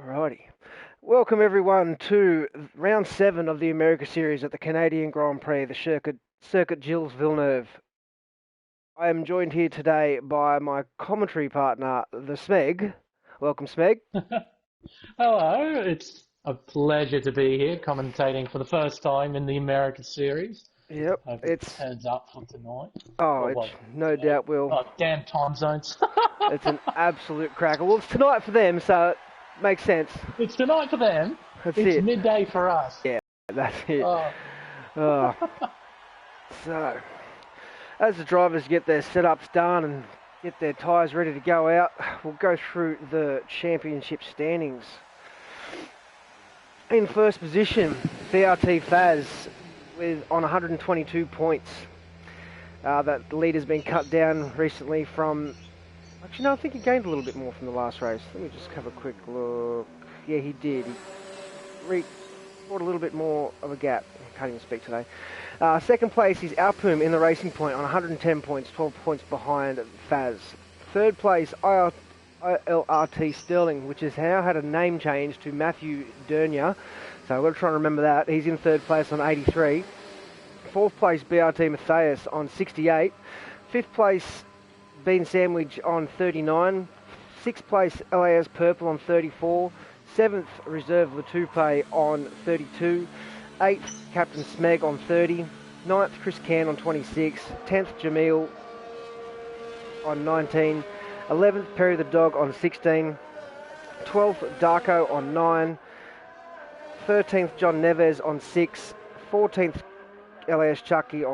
Alrighty. Welcome everyone to round 7 of the America Series at the Canadian Grand Prix, the Circuit Gilles Villeneuve. I am joined here today by my commentary partner, the Smeg. Welcome, Smeg. Hello, it's a pleasure to be here commentating for the first time in the America Series. Yep, Hope it turns up for tonight. No doubt will. Oh, damn time zones. It's an absolute cracker. Well, it's tonight for them, so it makes sense. It's tonight for them. It's midday for us. Yeah, that's it. Oh. So, as the drivers get their setups done and get their tyres ready to go out, we'll go through the championship standings. In first position, BRT Faz on 122 points. That lead has been cut down recently from... Actually, no, I think he gained a little bit more from the last race. Let me just have a quick look. Yeah, he did. He brought a little bit more of a gap. I can't even speak today. Second place is Alpum in the Racing Point on 110 points, 12 points behind Faz. Third place, ILRT Sterling, which has now had a name change to Matthew Dernier. So we're trying to remember that. He's in third place on 83. Fourth place, BRT Matthias on 68. Fifth place, Bean Sandwich on 39. Sixth place, LAS Purple on 34. Seventh, Reserve Latupe on 32. Eighth, Captain Smeg on 30. Ninth, Chris Can on 26. 10th, Jamil on 19. 11th, Perry the Dog on 16. 12th, Darko on 9. 13th, John Neves on 6. 14th, LAS Chucky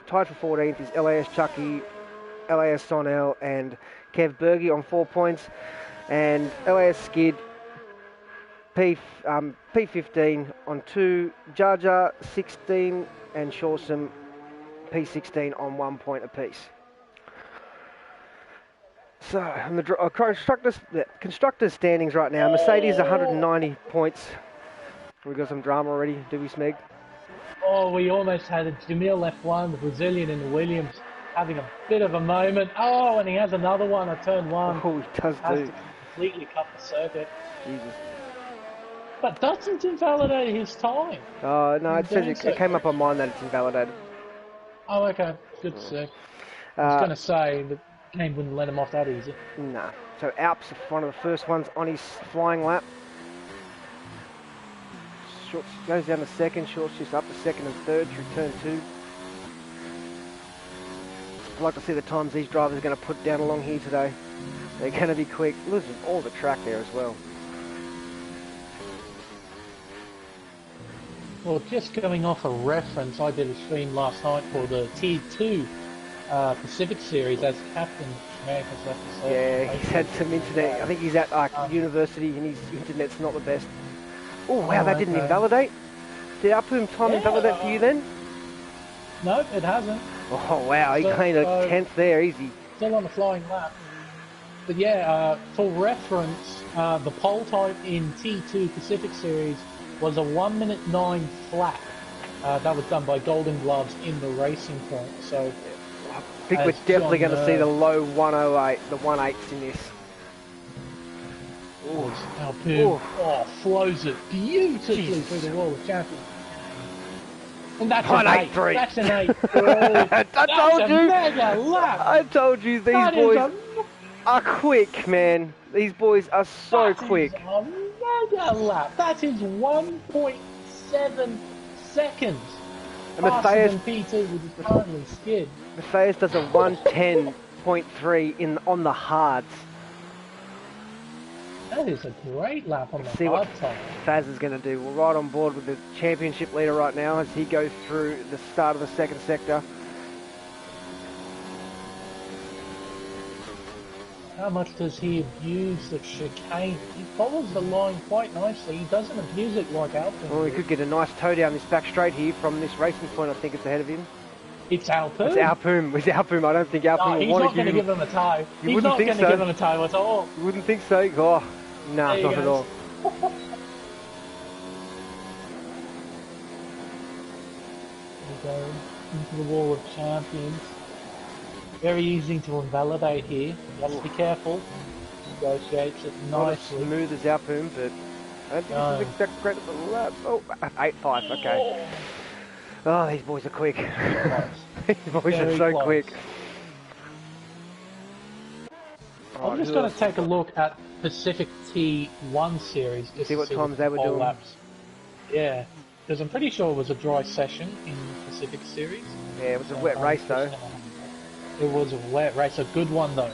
tied for 14th is LAS Chucky, LAS Sonel and Kev Berge on 4 points. And LAS Skid P15 on 2, Jar Jar 16 and Shawsome P16 on 1 point apiece. So, on the constructors standings right now, Mercedes 190 points. We got some drama already, do we, Smeg? Oh, we almost had a Jamil F1, the Brazilian in the Williams, having a bit of a moment. Oh, and he has another one at turn 1. Oh, he does has do. to completely cut the circuit. Jesus. But doesn't invalidate his time. Oh, no, it says it came up on mine that it's invalidated. Oh, okay. Good to see. I was going to say the game wouldn't let him off that easy. Nah. So Alps, one of the first ones on his flying lap. Short goes down to second, short shifts up to second and third through turn 2. I'd like to see the times these drivers are going to put down along here today. They're going to be quick. Losing all the track there as well. Well, just going off a reference, I did a stream last night for the Tier 2 Pacific Series as Captain America's left the circuit. Yeah, he's had some internet. I think he's at university and his internet's not the best. Oh, wow, that didn't invalidate? Did Alpum time invalidate for you then? No, it hasn't. Oh, wow, he gained a 10th there, easy. Still on the flying lap. But yeah, for reference, the pole time in T2 Pacific Series was a 1 minute 9 flat. That was done by Golden Gloves in the Racing Point. So I think we're definitely going to see the low 108, the 1/8s in this. Alpum flows it beautifully through the wall of champions. And that's an 8. That's an 8. I told you these boys are quick, man. These boys are so quick. A mega lap. That is 1.7 seconds. And Matthias P2 with his currently skid. Matthias does a 110.3 on the hards. That is a great lap on the See what hard time. Faz is going to do. We're right on board with the championship leader right now as he goes through the start of the second sector. How much does he abuse the chicane? He follows the line quite nicely. He doesn't abuse it like Alpine. Well, he could get a nice toe down this back straight here from this Racing Point. I think it's ahead of him. It's Alpine. It's Alpine. It's Alpine. I don't think Alpine will want to give him... He's not going to give him a toe. He's not going to give him a toe at all. You wouldn't think so? Oh, no, not at all. We go into the wall of champions. Very easy to invalidate here. You have to be careful. negotiates it Not as nicely. smooth as Alpoon, but I don't think No. this is that great of a lap. Oh, 8.5, okay. Oh, these boys are quick. These boys are Very so close. quick. I'm just going to take a look at Pacific T1 series just See to what see times the they were pole doing. laps. Yeah, because I'm pretty sure it was a dry session in Pacific Series. Yeah, it was a wet race though. It was a wet race, a good one though.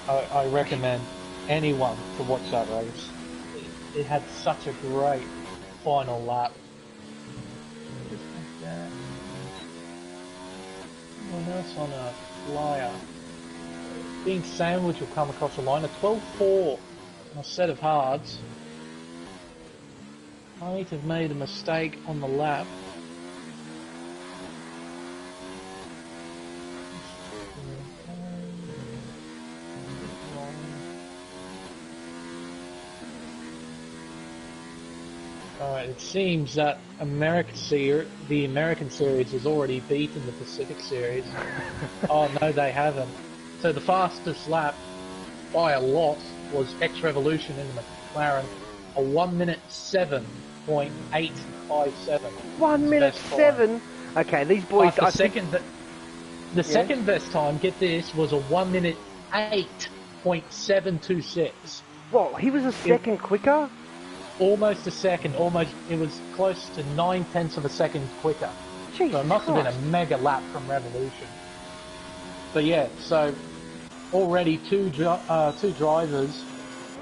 I recommend anyone to watch that race. It had such a great final lap. Someone else on a flyer. Being sandwich will come across the line. A 12.4 on a set of hards. Might have made a mistake on the lap. Alright, it seems that the American series has already beaten the Pacific series. Oh no, they haven't. So the fastest lap by a lot was X Revolution in the McLaren, a 1 minute 7.857. 1 minute 7. Okay, these boys. The second best time, get this, was a 1 minute 8.726. What? He was a second quicker. Almost a second. It was close to 9/10 of a second quicker. Jesus so it must have been Christ. a mega lap from Revolution. But yeah, so already two drivers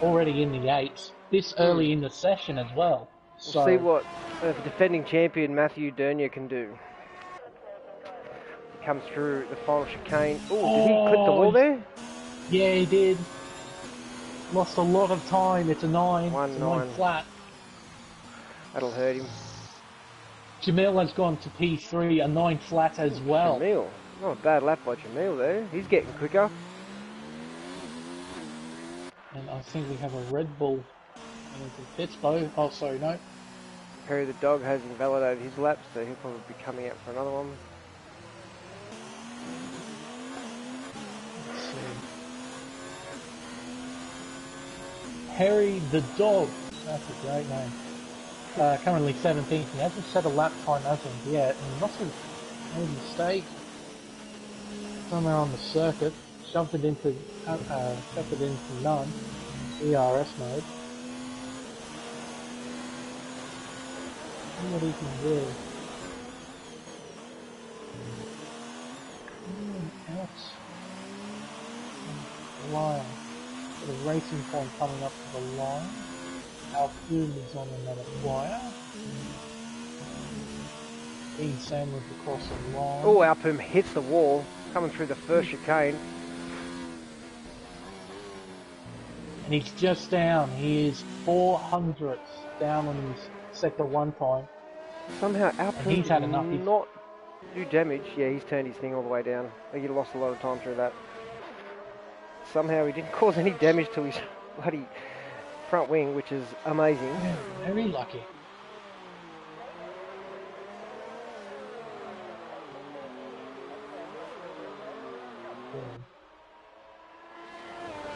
already in the 8s this early in the session as well. We'll see what defending champion Matthew Dernier can do. He comes through the final chicane. Oh, did he clip the wall there? Yeah, he did. Lost a lot of time. It's a 9. It's a 9 flat. That'll hurt him. Jamil has gone to P3, a 9 flat as well. Jamil. Not a bad lap by Jamil there. He's getting quicker. And I think we have a Red Bull into the pits. Oh, sorry, no. Perry the dog has invalidated his lap, so he'll probably be coming out for another one. Let's see. Harry the dog. That's a great name. Currently 17th. He hasn't set a lap time as of yet. And he must have made a mistake somewhere on the circuit. Shoved it into none. ERS mode. See what he can do. Anyone else? Line. Got a racing point coming up to the line. Alpoon is on another flyer. Being sandwiched across the line. Oh, Alpoon hits the wall, coming through the first chicane. And he's just down. He is 400ths down on his sector 1 time. Somehow Alpoon he's had enough. Not do damage. Yeah, he's turned his thing all the way down. I think he lost a lot of time through that. Somehow he didn't cause any damage to his bloody front wing, which is amazing. Yeah, very lucky.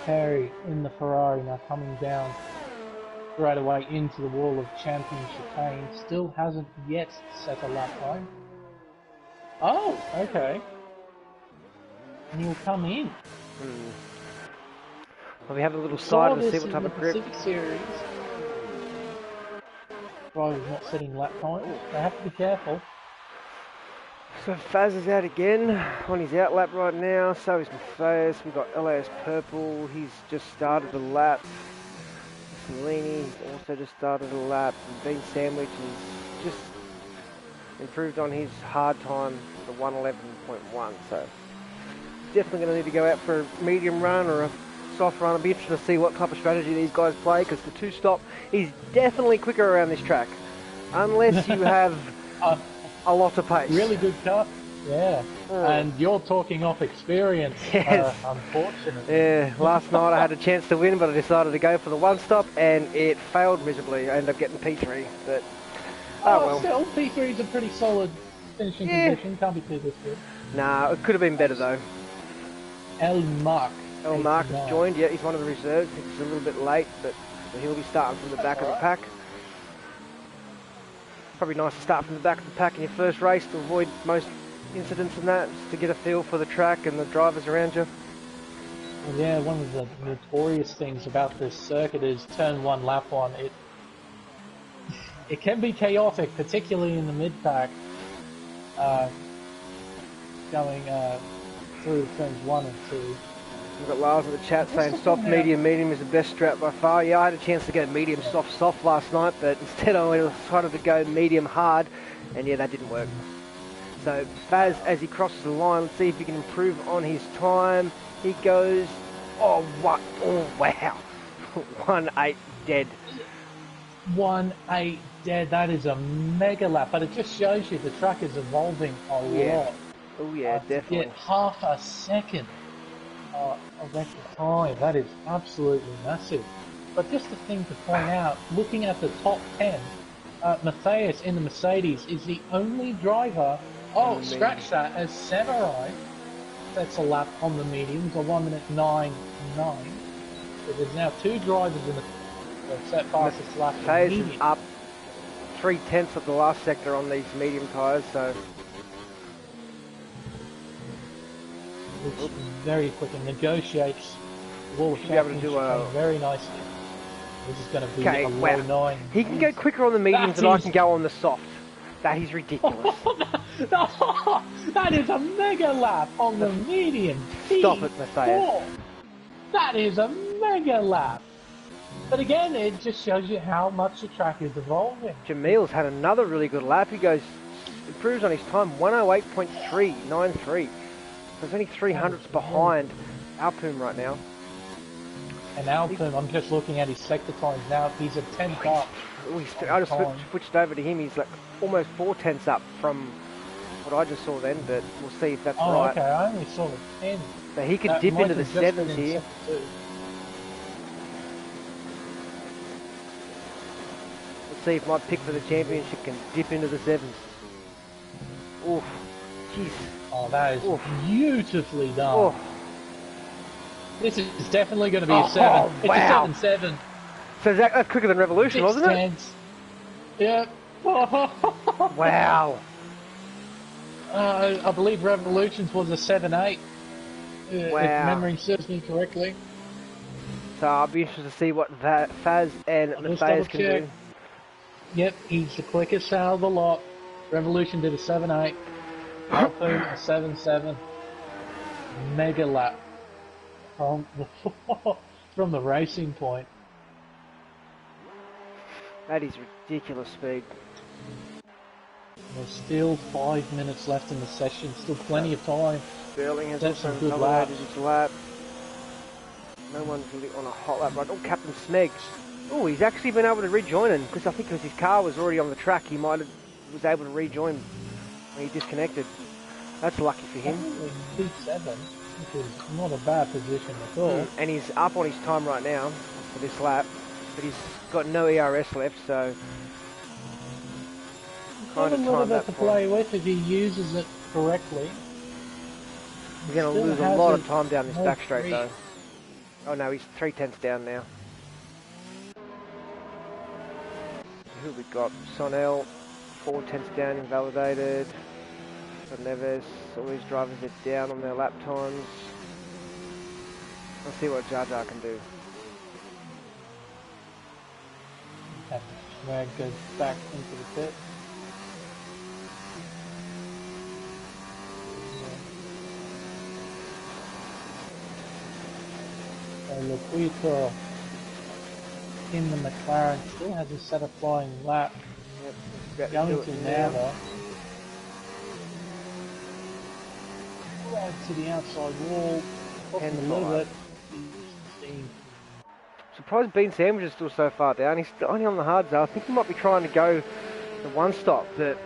Harry in the Ferrari now coming down straight away into the wall of champion chicane. Still hasn't yet set a lap time. Oh, okay. And he'll come in. Well, we have a little side to see what type of grip. Pacific Series. Driver's not setting lap time. They have to be careful. So Faz is out again on his out lap right now. So is Matthias. We've got LAS Purple. He's just started the lap. Salini's also just started a lap. And Bean Sandwich has just improved on his hard time to 111.1. So definitely going to need to go out for a medium run or a soft run. I'll be interested to see what type of strategy these guys play, because the 2-stop is definitely quicker around this track. Unless you have a lot of pace. Really good car. Yeah. And you're talking off experience, yes. Unfortunately. Yeah, last night I had a chance to win, but I decided to go for the 1-stop, and it failed miserably. I ended up getting P3, but well. Still, P3 is a pretty solid finishing position. Can't be too good. Nah, it could have been better though. El Mark. El Mark has joined. Yeah, he's one of the reserves. He's a little bit late, but he'll be starting from the back of the pack. Probably nice to start from the back of the pack in your first race to avoid most incidents and that, just to get a feel for the track and the drivers around you. Well, yeah, one of the notorious things about this circuit is turn one, lap one. It can be chaotic, particularly in the mid-pack, going through turns 1 and 2. We've got Lars in the chat saying soft, medium is the best strap by far. Yeah, I had a chance to go medium, soft last night, but instead I decided to go medium hard, and yeah, that didn't work. So Faz, as he crosses the line, let's see if he can improve on his time. He goes, oh wow, 1-8 dead. 1-8 dead, that is a mega lap, but it just shows you the track is evolving a lot. Oh yeah, definitely. To get half a second of extra time, that is absolutely massive. But just a thing to point out, looking at the top 10, Matthias in the Mercedes is the only driver, scratch that, as Samurai sets a lap on the mediums, a 1:09.9. So there's now 2 drivers in the set fastest lap. Matthias is up 3/10 of the last sector on these medium tyres, so... It's very quick and negotiates the wall very nicely. This is going to be a low 9. He can go quicker on the mediums than I can go on the soft. That is ridiculous. That is a mega lap on the medium. Stop it, Matthias. That is a mega lap. But again, it just shows you how much the track is evolving. Jamil's had another really good lap. He improves on his time, 108.393. So he's only 300ths behind Alpum right now. And Alpum, I'm just looking at his sector times now. He's a 10th up. I just switched over to him. He's like almost 4/10ths up from what I just saw then, but we'll see if that's right. Oh, okay. I only saw the 10. So he could dip into the 7s here. Let's see if my pick for the championship can dip into the 7s. Oof. Jeez. Oh, that is beautifully done. Oh. This is definitely going to be a 7. It's wow. A 7-7. So that's quicker than Revolution, wasn't it? Yep. Wow. I believe Revolutions was a 7-8. Wow. If memory serves me correctly. So I'll be interested to see what Faz and Matthias can do. Yep, he's the quickest out of the lot. Revolution did a 7-8. Alpha a 7-7. Mega lap from the racing point. That is ridiculous speed. There's still 5 minutes left in the session. Still plenty of time. Sterling has also consolidated his lap. No one's really on a hot lap right. Oh, Captain Smegs. Oh, he's actually been able to rejoin him because I think because his car was already on the track, he was able to rejoin when he disconnected. That's lucky for him. P7, which is not a bad position at all. And he's up on his time right now for this lap, but he's got no ERS left, so got a little bit to play with if he uses it correctly. He's going to lose a lot of time down this back straight though. Oh no, he's 3/10ths down now. Who we got? Sonel, 4/10ths down, invalidated. Got Neves, all these drivers are down on their lap times. Let's see what Jar Jar can do. Swag goes back into the pit. Loquito in the McLaren still hasn't set a flying lap. Yep, going to now though. Right to the outside wall, a little bit. Surprised Bean Sandwich is still so far down. He's only on the hard zone. I think he might be trying to go the one stop, but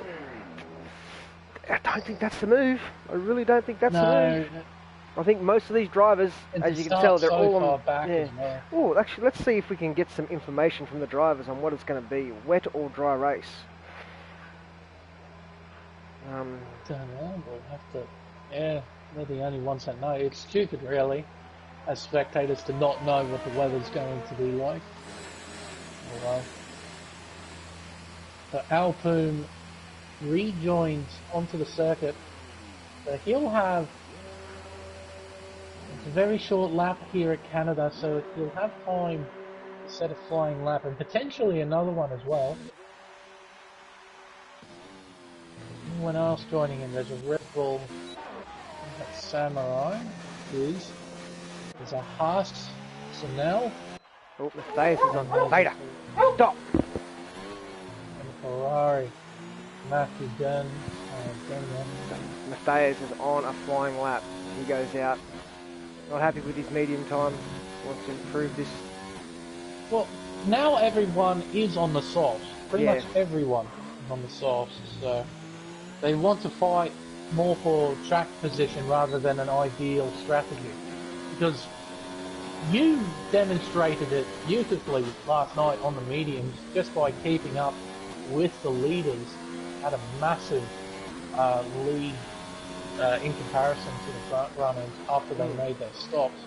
I don't think that's the move. I really don't think that's the move. I think most of these drivers, as you can tell, they're all on back. Yeah. Oh, actually, let's see if we can get some information from the drivers on what it's going to be, wet or dry race. Don't know, we'll have to. Yeah. They're the only ones that know. It's stupid, really, as spectators, to not know what the weather's going to be like. Oh well. So Alpoon rejoins onto the circuit. So he'll have a very short lap here at Canada, so he'll have time to set a flying lap, and potentially another one as well. Anyone else joining in? There's a Red Bull. That's Samurai. There's a Haas. Chanel. Oh, Matthias is on Beta. Stop! And Ferrari. Matthew Dunn. Matthias is on a flying lap. He goes out. Not happy with his medium time. Wants to improve this. Well, now everyone is on the softs. Pretty much everyone is on the softs. So they want to fight more for track position rather than an ideal strategy. Because you demonstrated it beautifully last night on the mediums just by keeping up with the leaders at a massive lead in comparison to the front runners after they made their stops.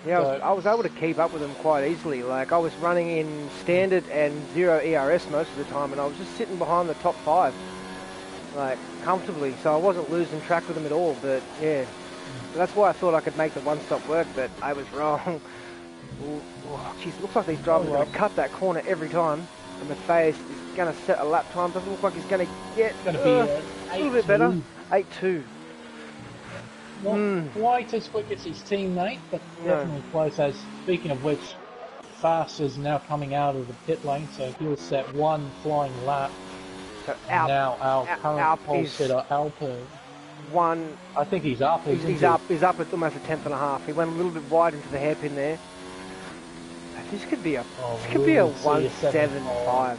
Yeah, So, I was able to keep up with them quite easily. Like, I was running in standard and 0 ERS most of the time, and I was just sitting behind the top 5, like, comfortably. So I wasn't losing track with them at all, but yeah. That's why I thought I could make the one-stop work, but I was wrong. Jeez, looks like these drivers are going to cut that corner every time. And Matthias is going to set a lap time. Doesn't look like he's going to get Going to be a little bit better. 8.2. Not quite as quick as his teammate, but definitely close. As speaking of which, Fast is now coming out of the pit lane, so he'll set one flying lap. So Now our current pole sitter Alpoon. I think he's up. He's up at almost a tenth and a half. He went a little bit wide into the hairpin there. This could be a 1.75.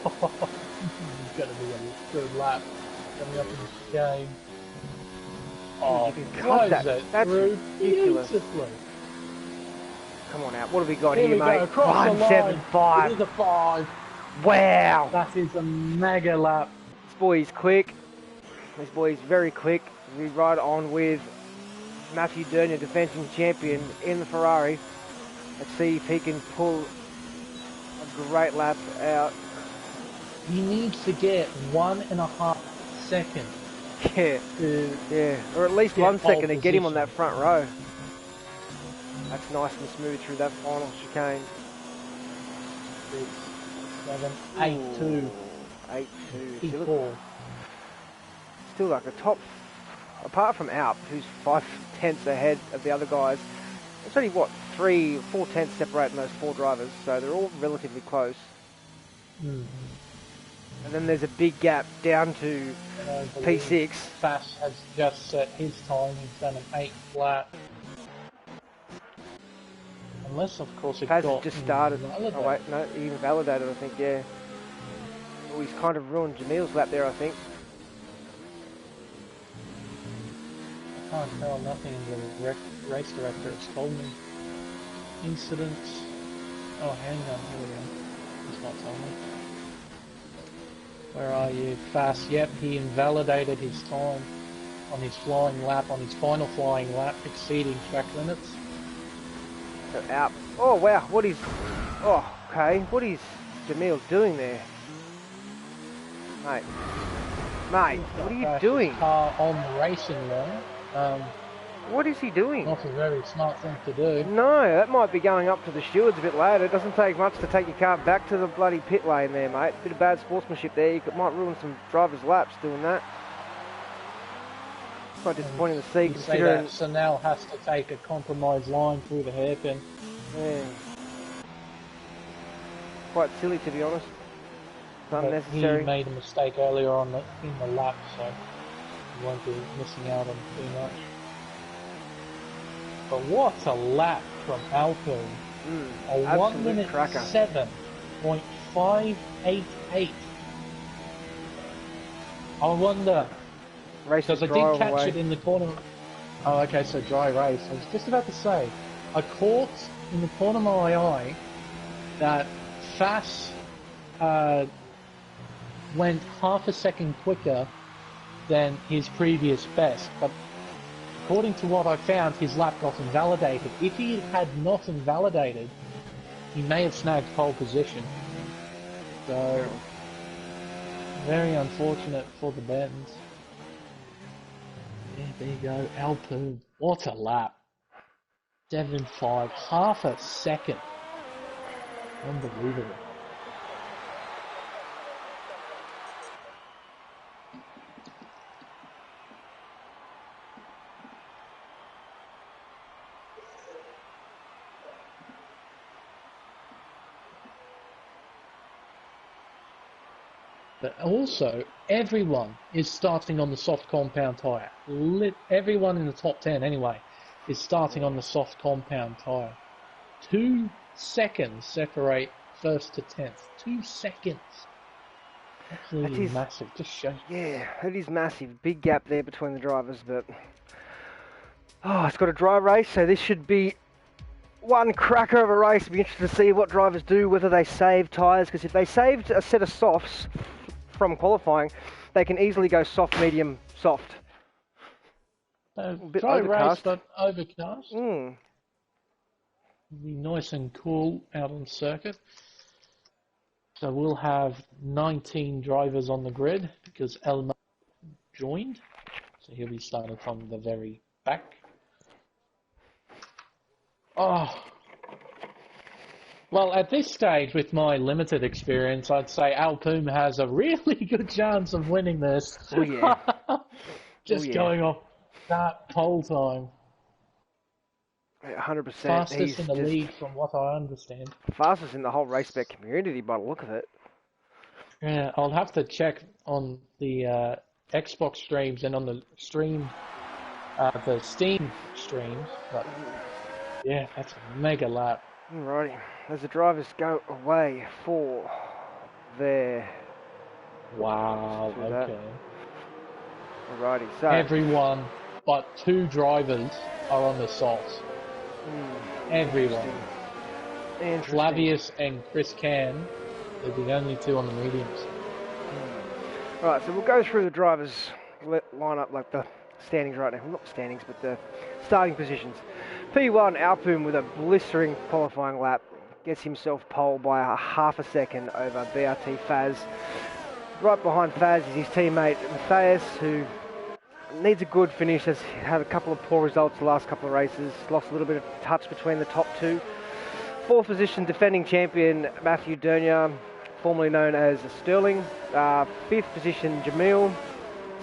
It's going to be a good lap coming up in this game. Oh, you can cut that. That's ridiculous. Come on out. What have we got here, mate? 1.75. It is a 5. Wow. That is a mega lap. This boy is quick. This boy is very quick. We ride on with Matthew Durn, defending champion in the Ferrari. Let's see if he can pull a great lap out. He needs to get 1.5 seconds. Yeah, or at least 1 second to get him on that front row. That's nice and smooth through that final chicane. 6, 7, 8.2. 8.2. P4. Still like a top, apart from Alp, who's 5 tenths ahead of the other guys. It's only, what, 4 tenths separating those 4 drivers, so they're all relatively close. And then there's a big gap down to P6. Fast has just set his time. He's done an 8 flat. Unless, of course, it Paz got just started. invalidated. Oh wait, no, he invalidated, I think, yeah. Oh, he's kind of ruined Jamil's lap there, I think. I can't tell, nothing in the race director has told me. Incidents. Oh, hang on, here we go. He's not telling me. Where are you? Fast. Yep, he invalidated his time on his flying lap, on his final flying lap, exceeding track limits. So out. Oh wow, what is... Oh, okay, what is Jamil doing there? Mate, what are you doing? Car on the racing lane. What is he doing? Not a very smart thing to do. No, that might be going up to the stewards a bit later. It doesn't take much to take your car back to the bloody pit lane there, mate. Bit of bad sportsmanship there. You might ruin some drivers' laps doing that. Quite disappointing to see, considering... Sanel has to take a compromised line through the hairpin. Yeah. Quite silly, to be honest. It's unnecessary. He made a mistake earlier on in the lap, so he won't be missing out on too much. But what a lap from Alpoon. A 1 minute 7.588. I wonder, because I did catch it in the corner. Oh, okay, so dry race. I was just about to say, I caught in the corner of my eye that Fass went half a second quicker than his previous best, but according to what I found, his lap got invalidated. If he had not invalidated, he may have snagged pole position. So, very unfortunate for the Bens. Yeah, there you go, Alpoon. What a lap. 7.5, half a second. Unbelievable. But also, everyone is starting on the soft compound tyre. Everyone in the top 10, anyway, is starting on the soft compound tyre. 2 seconds separate first to 10th. 2 seconds. Absolutely massive. Just show. Yeah, it is massive. Big gap there between the drivers, but... Oh, it's got a dry race, so this should be one cracker of a race. Be interested to see what drivers do, whether they save tyres, because if they saved a set of softs from qualifying, they can easily go soft, medium, soft. A bit dry overcast. Race, but overcast. Mm. Be nice and cool out on circuit. So we'll have 19 drivers on the grid because Elma joined. So he'll be starting from the very back. Oh. Well, at this stage, with my limited experience, I'd say Alpoon has a really good chance of winning this. Oh, yeah. Just going off that pole time. 100%. Fastest in the league, from what I understand. Fastest in the whole race spec community, by the look of it. Yeah, I'll have to check on the Xbox streams and on the stream, the Steam streams. But yeah, that's a mega lap. Alrighty, as the drivers go away for their... Wow, okay. Alrighty, so... Everyone but 2 drivers are on the softs. Everyone. Flavius and Chris Can are the only 2 on the mediums. Right, so we'll go through the drivers' line-up, like the standings right now. Well, not standings, but the starting positions. P1, Alpoon with a blistering qualifying lap. Gets himself pole by a half a second over BRT Faz. Right behind Faz is his teammate Matthias, who needs a good finish. Has had a couple of poor results the last couple of races. Lost a little bit of touch between the top 2. 4th position, defending champion Matthew Dernier, formerly known as Sterling. 5th position, Jamil.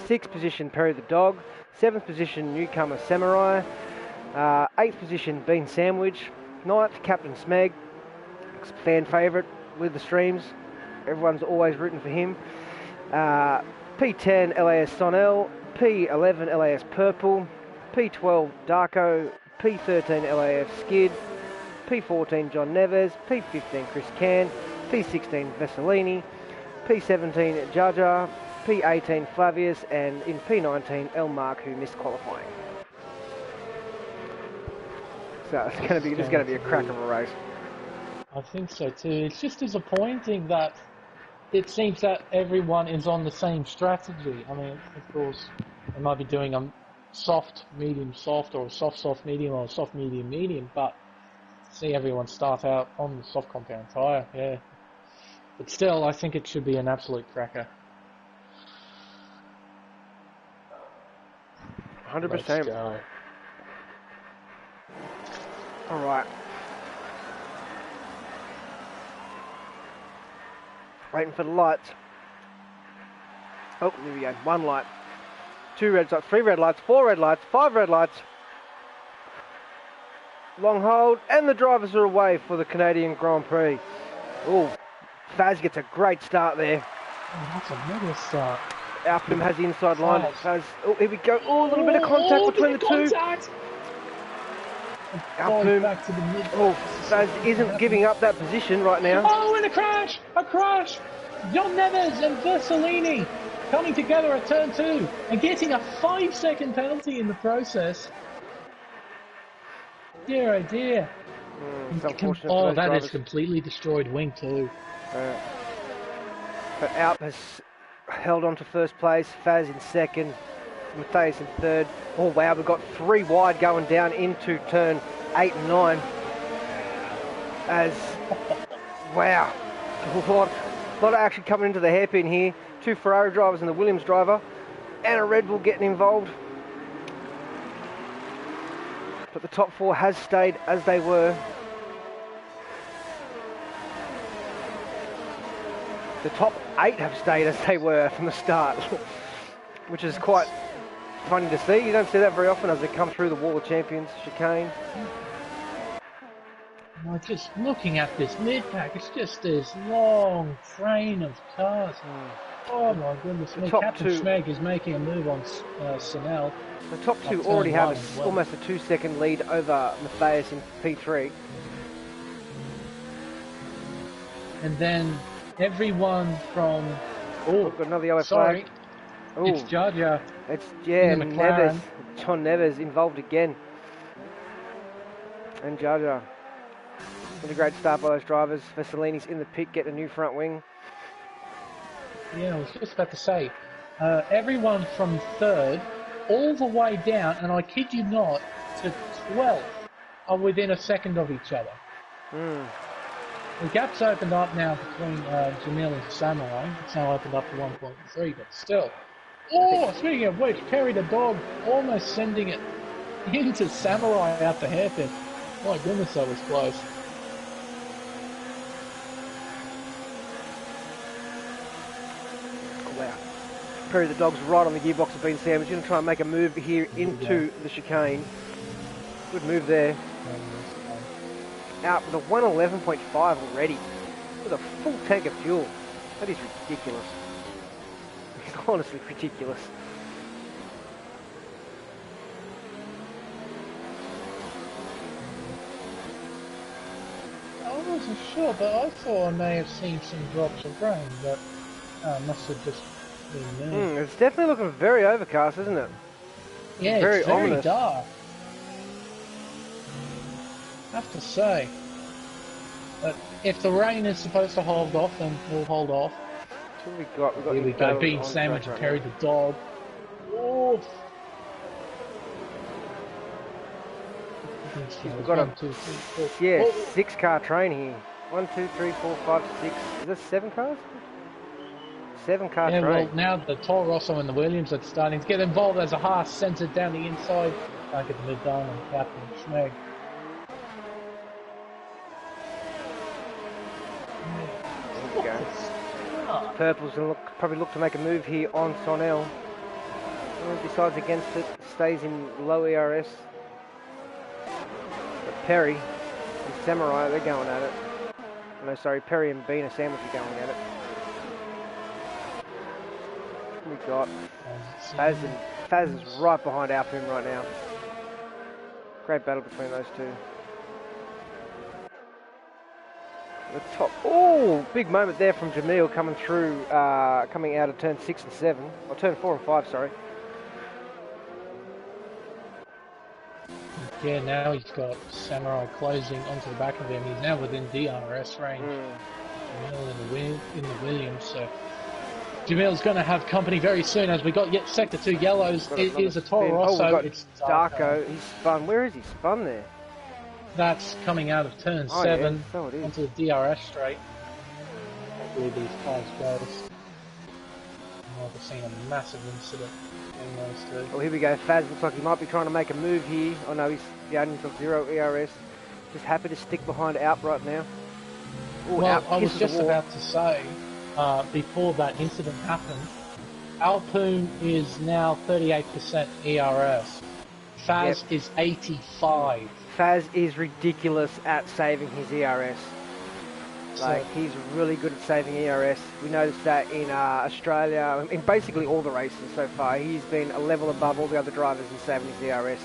6th position, Perry the Dog. 7th position, newcomer Samurai. 8th position, Bean Sandwich. 9th, Captain Smeg. Fan favourite with the streams. Everyone's always rooting for him. P10, LAS Sonel. P11, LAS Purple. P12, Darko. P13, LAF Skid. P14, John Neves. P15, Chris Can. P16, Vesalini. P17, Jaja. P18, Flavius. And in P19, El Mark, who missed qualifying. So it's going to be a crack of a race. I think so too. It's just disappointing that it seems that everyone is on the same strategy. I mean, of course, they might be doing a soft, medium, soft, or soft, soft, medium, or soft, medium, medium, but see everyone start out on the soft compound tyre, yeah. But still, I think it should be an absolute cracker. 100%. Let's go. All right. Waiting for the lights. Oh, there we go. 1 light. 2 red lights, 3 red lights, 4 red lights, 5 red lights. Long hold, and the drivers are away for the Canadian Grand Prix. Oh, Faz gets a great start there. Oh, that's a mega start. Alpoon has the inside line. Faz, oh, here we go. Oh, a little bit of contact between the 2. Alpoon, back to the mid. Oh, Faz isn't giving up that position right now. Oh, and a crash! A crash! John Neves and Versalini coming together at turn 2 and getting a 5-second penalty in the process. Dear, oh dear. Oh, that is completely destroyed wing 2. But Alp has held on to first place. Faz in second. Matthias in third. Oh wow, we've got 3 wide going down into turn 8 and 9. As, wow, a lot of action coming into the hairpin here. 2 Ferrari drivers and the Williams driver. And a Red Bull getting involved. But the top 4 has stayed as they were. The top 8 have stayed as they were from the start, which is quite funny to see. You don't see that very often as they come through the Wall of Champions chicane. Well, just looking at this mid-pack, it's just this long train of cars. Oh my goodness me, Captain Schmeg is making a move on Sinel. The top 2 already have almost a 2-second lead over Matthias in P3. And then everyone from... Oh, we've got another yellow flag. Ooh. It's Jar Jar. It's, yeah, Neves. John Neves involved again. And Jar Jar. What a great start by those drivers. Vessalini's in the pit, getting a new front wing. Yeah, I was just about to say, everyone from 3rd all the way down, and I kid you not, to 12th are within a second of each other. The gap's opened up now between Jamil and Samurai. It's now opened up to 1.3, but still. Oh, speaking of which, Kerry the dog almost sending it into Samurai out the hairpin. My goodness, that was close. Wow. Perry the dog's right on the gearbox of being Sam. He's going to try and make a move here into the chicane. Good move there. Out with a 111.5 already. With a full tank of fuel. That is ridiculous. It's honestly ridiculous. I wasn't sure, but I thought I may have seen some drops of rain, but must have just been me. It's definitely looking very overcast, isn't it? Yeah, very it's very ominous. dark. I have to say. But if the rain is supposed to hold off, then we'll hold off. What we got? Here we go, being sandwich and Perry the dog. Oof. We've got 6-car train here. 1, 2, 3, 4, 5, 6. Is this 7 cars? 7-car train. Well, now the Toro Rosso and the Williams are starting to get involved as a Haas centered down the inside. Can't get the mid down on Captain Schmeg. Purple's going to probably look to make a move here on Sonel. Decides against it, stays in low ERS. But Perry and Samurai, they're going at it. No, sorry, Perry and Bean are Sandwich are going at it. We got Faz is right behind Alpine right now. Great battle between those two. The top, oh, big moment there from Jamil coming through, coming out of turn 6 and 7, or turn 4 and 5, sorry. Yeah, now he's got Samurai closing onto the back of him. He's now within DRS range. Jamil in the Williams, so Jamil's going to have company very soon as we got yet sector 2 yellows. It is a Toro Rosso. It's Darko. He's spun. Where is he spun there? That's coming out of turn 7 yeah, so it is. onto the DRS straight. Hopefully these cars go. I've seen a massive incident in those two. Oh, here we go. Faz looks like he might be trying to make a move here. Oh no, he's down into 0 ERS. Just happy to stick behind Alp right now. Ooh, well, Alp I was just the wall. about to say, before that incident happened, Alpoon is now 38% ERS. Faz is 85. Faz is ridiculous at saving his ERS. Like, he's really good at saving ERS. We noticed that in Australia, in basically all the races so far. He's been a level above all the other drivers in saving his ERS.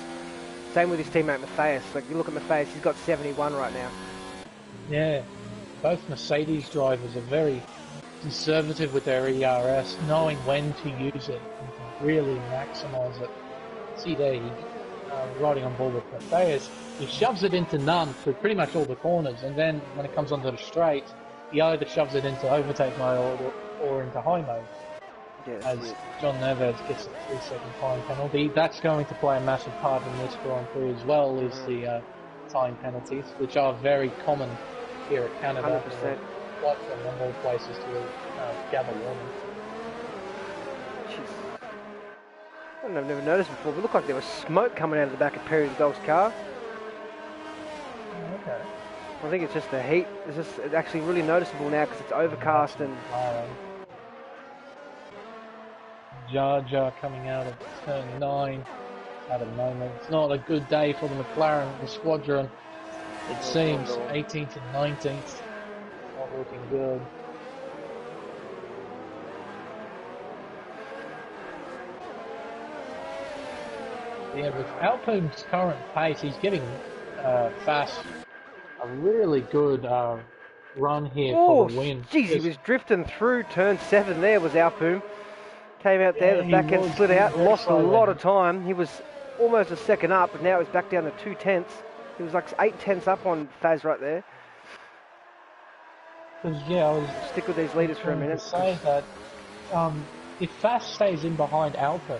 Same with his teammate Matthias. Like, you look at Matthias, he's got 71 right now. Yeah, both Mercedes drivers are very conservative with their ERS, knowing when to use it and to really maximise it. See there, riding on board with Matthias, he shoves it into none through pretty much all the corners, and then when it comes onto the straight, he either shoves it into overtake mode or into high mode. Yes, as John Neves gets a 3-second time penalty. That's going to play a massive part in this Grand Prix as well, is the time penalties, which are very common here at Canada. 100%. Quite a number of places to gather warning. Jeez. I've never noticed before, but it looked like there was smoke coming out of the back of Perry the Dog's car. Okay. I think it's just the heat. It's actually really noticeable now because it's overcast and... Jar Jar coming out of turn 9 at the moment. It's not a good day for the McLaren squadron. It seems 18th and 19th. Not looking good. Yeah, with Alpine's current pace, he's giving Fast a really good run here for the win. Jeez, he was drifting through turn 7 there, was Alpine. Came out there, the back end slid out, lost a lot of time. He was almost a second up, but now he's back down to 2/10. He was like 8/10 up on Faz right there. Yeah, I was stick with these leaders for a minute. To say that if Fast stays in behind Alpine,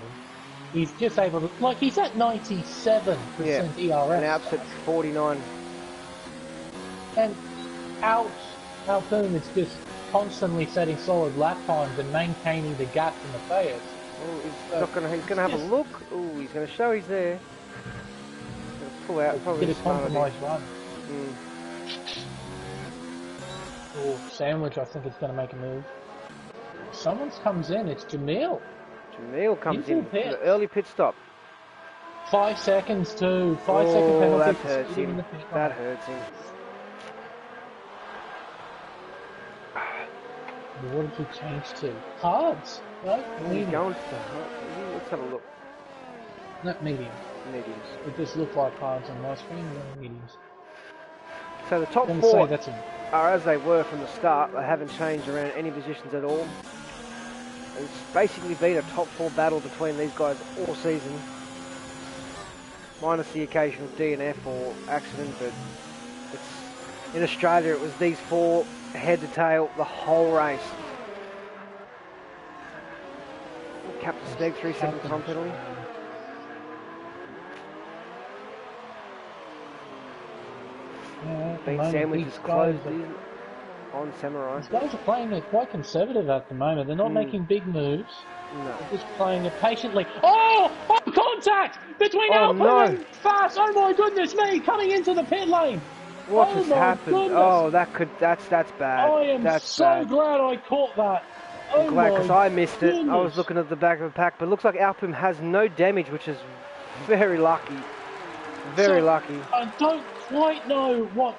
he's just able to, like, he's at 97% ERS. And Alp's at 49. And Alpine is just constantly setting solid lap times and maintaining the gap from Matthias. Oh, he's gonna have a look. Oh, he's gonna show he's there. He's gonna pull out. Probably get a compromise run. Oh, Sandwich, I think, is gonna make a move. Someone comes in. It's Jamil. Jamil comes in for the early pit stop. 5 seconds too. 5-second penalty. That hurts him. That hurts him. What did he change to? Hards? No? He's going to hard. Let's have a look. Not medium. Mediums. It just looked like hards on my screen, mediums. So the top 4 are as they were from the start. They haven't changed around any positions at all. It's basically been a top 4 battle between these guys all season. Minus the occasional DNF or accident, but in Australia it was these 4 head to tail the whole race. Captain Spec, 3-second time penalty. Being Sandwich is closed on Samurai. These guys are playing it quite conservative at the moment. They're not making big moves. No. They're just playing it patiently. Oh! Contact between Alpine and Fast. Oh my goodness me! Coming into the pit lane. What has happened? Goodness. Oh, that's bad. I am glad I caught that. I'm glad because I missed it. I was looking at the back of the pack, but it looks like Alpine has no damage, which is very lucky. Very lucky. I don't quite know what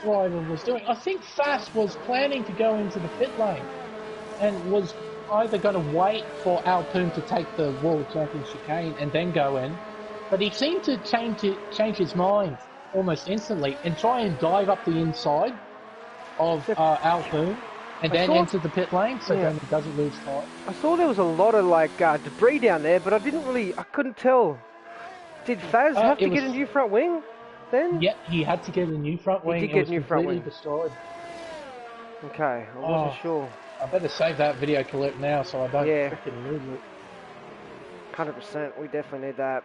driver was doing. I think Fast was planning to go into the pit lane and was either going to wait for Alpine to take the World Champion chicane and then go in, but he seemed to change his mind almost instantly and try and dive up the inside of Alpine and then into the pit lane so then he doesn't lose time. I saw there was a lot of debris down there, but I couldn't tell. Did Faz have to get a new front wing then? Yeah, he had to get a new front wing. He did get a new front wing. Destroyed. Okay, I wasn't sure. I better save that video clip now so I don't freaking lose it. 100%, we definitely need that.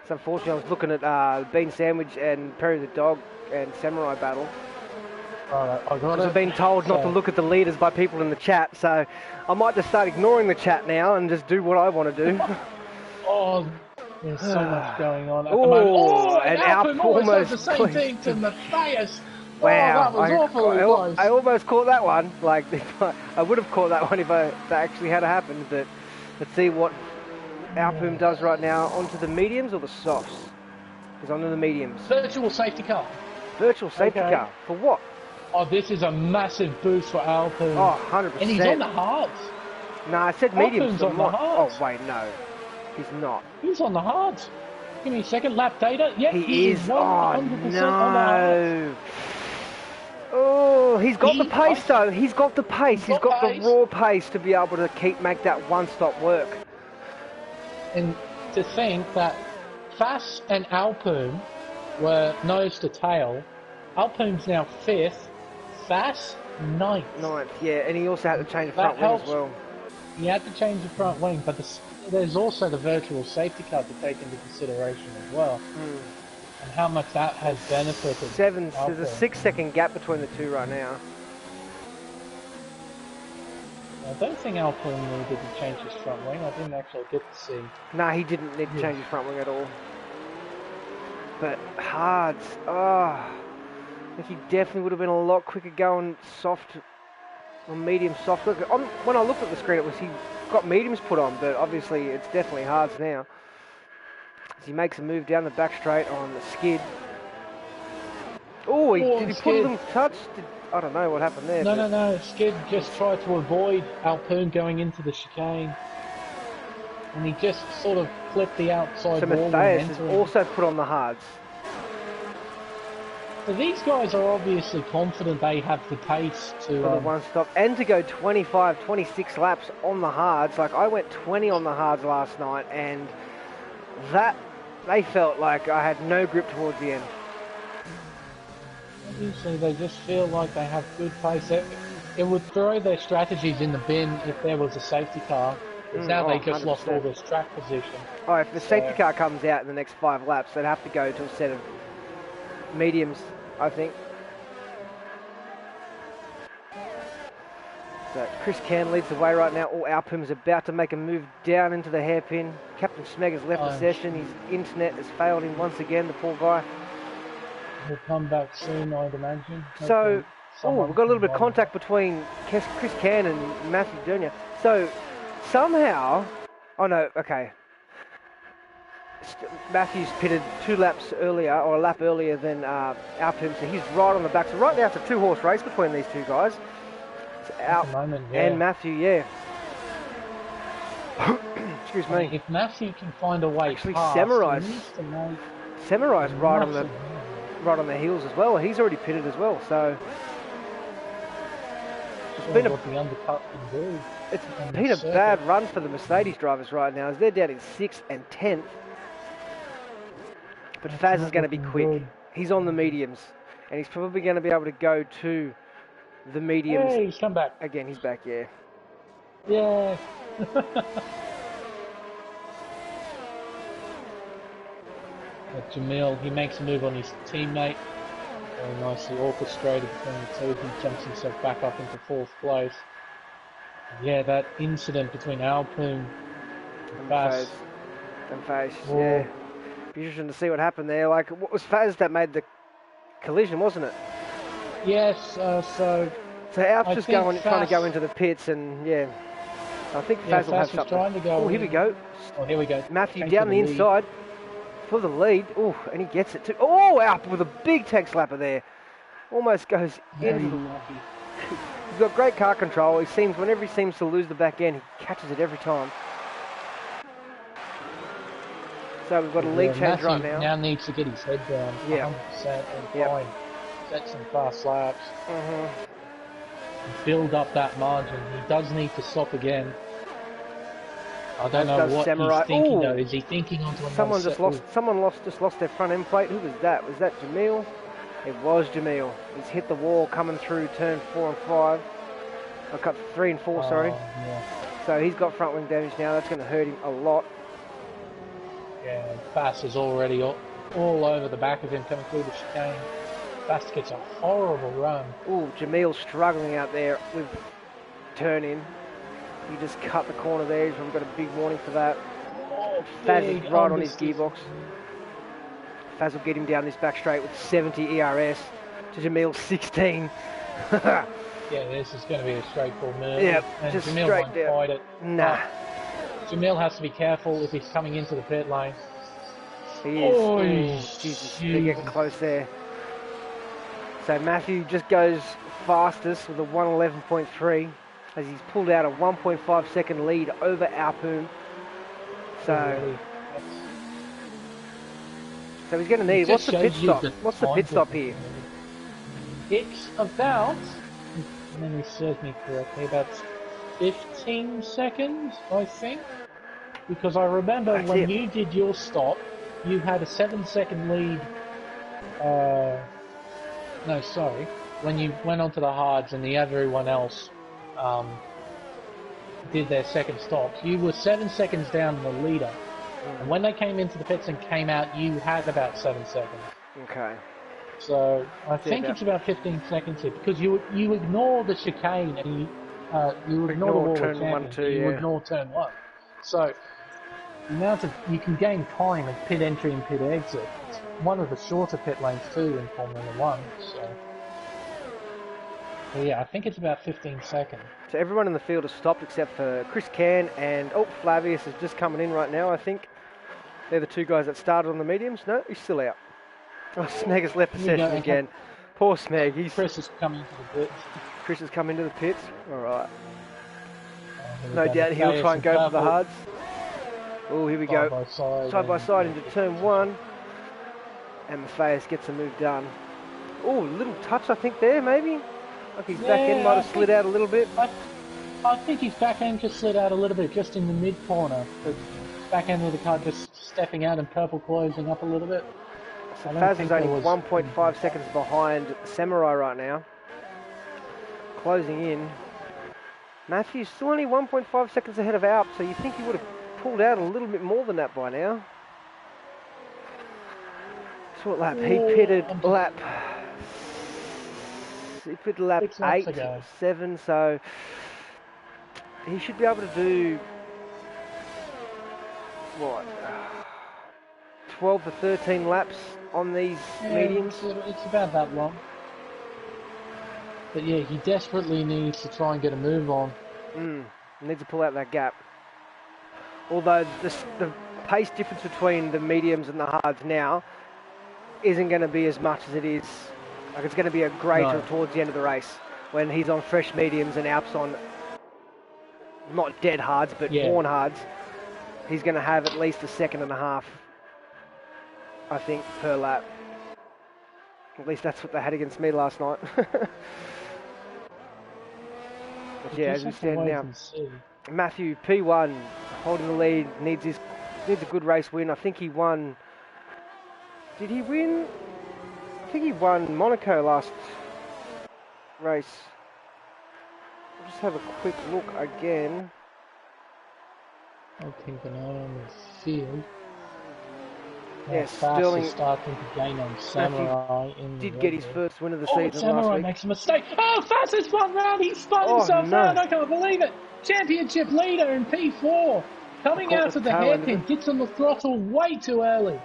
So unfortunately I was looking at Bean Sandwich and Perry the Dog and Samurai battle. I've been told not to look at the leaders by people in the chat, so I might just start ignoring the chat now and just do what I want to do. There's so much going on at the moment. Oh, and Alpine almost the same thing to Matthias. Wow, that was awfully close. I almost caught that one. Like, I would have caught that one if that actually had happened. But let's see what Alpine does right now. Onto the mediums or the softs? He's onto the mediums. Virtual safety car. Virtual safety car for what? Oh, this is a massive boost for Alpine. Oh, 100%. And he's on the hards. No, I said mediums. On the hards. Oh wait, no, he's not. He's on the hards. Give me a second. Lap data. Yeah, he is. 100% on the hards. Oh, he's got the pace though. He's got the pace. He's got the raw pace to be able to make that one-stop work. And to think that Fast and Alpine were nose to tail. Alpine's now 5th. Fast 9th. 9th, yeah, and he also had to change the front wing as well. He had to change the front wing, but there's also the virtual safety car to take into consideration as well, and how much that has benefited. There's a 6-second gap between the two right now. I don't think Alpine needed to change his front wing. I didn't actually get to see. No, he didn't need to change his front wing at all. But hards, I think he definitely would have been a lot quicker going soft or medium soft. Look, when I looked at the screen, it was he got mediums put on, but obviously it's definitely hards now. As he makes a move down the back straight on the skid. Oh, did he put a little touch? I don't know what happened there. No. Skid just tried to avoid Alpine going into the chicane. And he just sort of clipped the outside wall. So Matthias has also put on the hards. So these guys are obviously confident they have the pace to... For the one stop. And to go 25, 26 laps on the hards. Like, I went 20 on the hards last night, and that... They felt like I had no grip towards the end. Obviously, they just feel like they have good pace. It would throw their strategies in the bin if there was a safety car. Now they just 100%. lost all this track position. Oh, if the safety car comes out in the next 5 laps, they'd have to go to a set of mediums, I think. So Chris Can leads the way right now. Alpum's about to make a move down into the hairpin. Captain Smeg has left the session. His internet has failed him once again, the poor guy. He'll come back soon, I'd imagine. So, we've got a little bit of contact between Chris Can and Matthew Jr. So, somehow... Oh no, okay. Matthew's pitted 2 laps earlier, or a lap earlier than Alpum, so he's right on the back. So right now it's a 2-horse race between these two guys. It's Alp and Matthew, yeah. Excuse me. If Matthew can find a way actually past, Samurai's right on the heels as well. He's already pitted as well, so it's been a bad run for the Mercedes drivers right now, as they're down in 6th and 10th. But Faz is going to be quick. Good. He's on the mediums, and he's probably going to be able to go to the mediums. Hey, he's come back. Again, he's back, yeah. Yeah. Jamil, he makes a move on his teammate. Very nicely orchestrated between the two. He jumps himself back up into 4th place. Yeah, that incident between Alpine and Faz. Yeah. Be interesting to see what happened there. Like, what was Faz that made the collision, wasn't it? Yes, so Alp's just trying to go into the pits, and yeah. I think Faz will have something. Oh, here we go. Oh, here we go. Matthew down the inside for the lead. Oh, and he gets it too. Oh, Alp with a big tag slapper there. Almost goes in. He's got great car control. Whenever he seems to lose the back end, he catches it every time. So we've got a lead change right now. Now needs to get his head down 100% and try and set some fast laps. Build up that margin. He does need to stop again. I don't know what he's thinking though. Is he thinking onto another Someone just lost their front end plate. Who was that? Was that Jamil? It was Jamil. He's hit the wall coming through turn 4 and 5. I cut 3 and 4, sorry. Yeah. So he's got front wing damage now. That's going to hurt him a lot. Yeah, Fast is already all over the back of him coming through the chicane. Fast gets a horrible run. Ooh, Jamil's struggling out there with turn in. He just cut the corner there. He's probably got a big warning for that. Faz is right on his gearbox. Faz will get him down this back straight with 70 ERS to Jamil's 16. Yeah, this is going to be a straightforward move. Yeah, and just Jamil straight won't down. fight it. Nah. Jamil has to be careful if he's coming into the pit lane. He is. Jesus, they're getting close there. So Matthew just goes fastest with a 1:11.3 as he's pulled out a 1.5 second lead over Alpine. So he's going to need. What's the pit stop? What's the pit stop here? It's about, if memory serves me correctly, about 15 seconds, I think. Because I remember when you did your stop, you had a 7-second lead. No, sorry. When you went onto the hards and everyone else did their second stops, you were 7 seconds down on the leader. And when they came into the pits and came out, you had about 7 seconds. Okay. So I think it's about 15 seconds here, because you ignore the chicane and you ignore the wall of turn champions, 1, 2, you yeah. ignore turn 1. So the amount of you can gain time at pit entry and pit exit. It's one of the shorter pit lanes too in Formula 1. So yeah, I think it's about 15 seconds. So everyone in the field has stopped except for Chris Can and Flavius is just coming in right now. I think they're the two guys that started on the mediums. No, he's still out. Oh, Smeg has left the session again. Poor Smeg. Chris is coming into the pits. Chris has come into the pits. All right. No doubt he'll try and go for the hards. Oh, here we go. Side by side into turn 1. And Matthias gets a move done. Oh, a little touch I think there maybe. Like his back end might have slid out a little bit. I think his back end just slid out a little bit, just in the mid corner. The back end of the car just stepping out and purple closing up a little bit. So Faz is only 1.5 seconds behind Samurai right now. Closing in. Matthew's still only 1.5 seconds ahead of Alp, so you think he would have pulled out a little bit more than that by now. So what lap? He pitted lap... He put lap 8, 7, so he should be able to do, what, 12 to 13 laps on these mediums? It's about that long. But yeah, he desperately needs to try and get a move on. Needs to pull out that gap. Although the pace difference between the mediums and the hards now isn't going to be as much as it is. Like it's going to be a greater towards the end of the race when he's on fresh mediums and Alp's on not dead hards but worn hards. He's going to have at least a second and a half, I think, per lap. At least that's what they had against me last night. But yeah, as we stand now, Matthew P1 holding the lead, needs a good race win. I think he won. Did he win? I think he won Monaco last race. I'll just have a quick look again. I'll keep an eye on the field. Yeah, Sterling starting to gain on Samurai. Did get his first win of the season Samurai last week. Makes a mistake. Oh, fastest one round. He spun himself out. I can't believe it. Championship leader in P4. Coming out of the hairpin. Gets on the throttle way too early.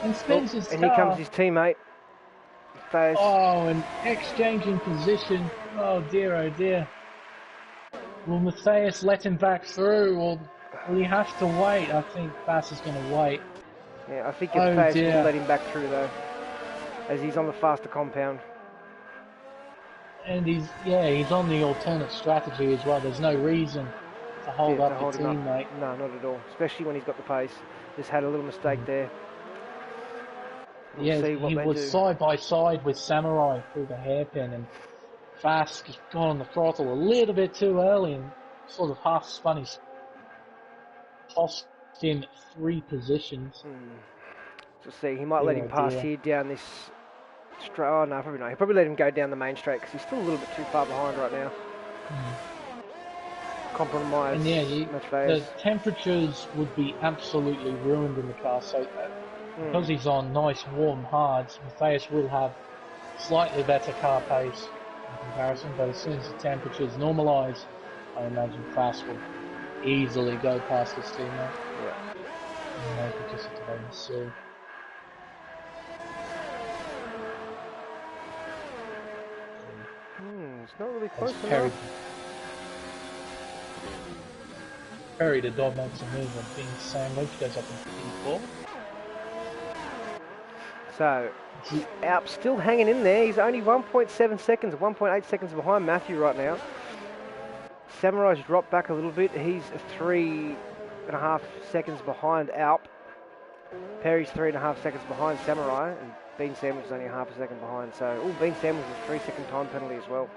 And spins his car. And here comes his teammate. Oh, and exchanging position. Oh dear, oh dear. Will Matthias let him back through, or will he have to wait? I think Bass is going to wait. Yeah, I think Matthias will let him back through though, as he's on the faster compound. And he's on the alternate strategy as well. There's no reason to hold up the teammate. No, not at all. Especially when he's got the pace. Just had a little mistake there. He was side by side with Samurai through the hairpin, and Fast just got on the throttle a little bit too early and sort of half spun his, tossed him 3 positions. Just see, he might let him pass here down this straight. Oh no, probably not. He'll probably let him go down the main straight because he's still a little bit too far behind right now. Compromise. And the temperatures would be absolutely ruined in the car, so because he's on nice warm hards, Matthias will have slightly better car pace in comparison, but as soon as the temperatures normalise, I imagine Fast will easily go past his teammate. Yeah. And maybe just wait and see. It's not really close enough. Perry the dog makes a move on being sandwiched, goes up in P4. So, Alp's still hanging in there. He's only 1.7 seconds, 1.8 seconds behind Matthew right now. Samurai's dropped back a little bit. He's 3.5 seconds behind Alp. Perry's 3.5 seconds behind Samurai, and Bean Sandwich is only half a second behind. So, Bean Sandwich is a 3-second time penalty as well.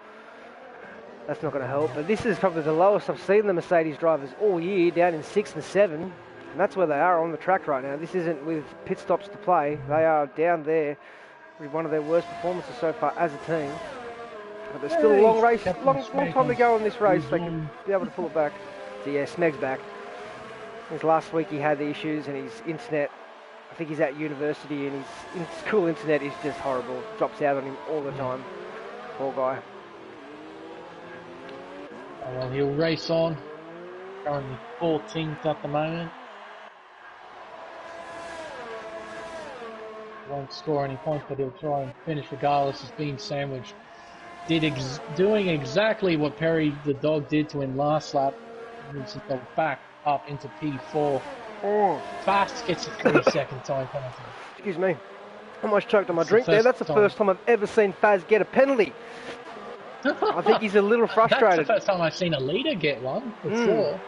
That's not going to help. But this is probably the lowest I've seen the Mercedes drivers all year, down in 6 and 7. And that's where they are on the track right now. This isn't with pit stops to play. They are down there with one of their worst performances so far as a team. But there's still a long race, long time to go in this race. They can be able to pull it back. So yeah, Smeg's back. His last week he had the issues and his internet, I think he's at university and his school internet is just horrible. Drops out on him all the time. Poor guy. Oh, well, he'll race on. Currently 14th at the moment. Won't score any points, but he'll try and finish regardless. He's being sandwiched. Doing exactly what Perry the dog did to him last lap. Moves himself back up into P4. Oh. Fast gets a 3-second time penalty. Excuse me. I almost choked on my drink there. That's the first time I've ever seen Faz get a penalty. I think he's a little frustrated. That's the first time I've seen a leader get one, for sure.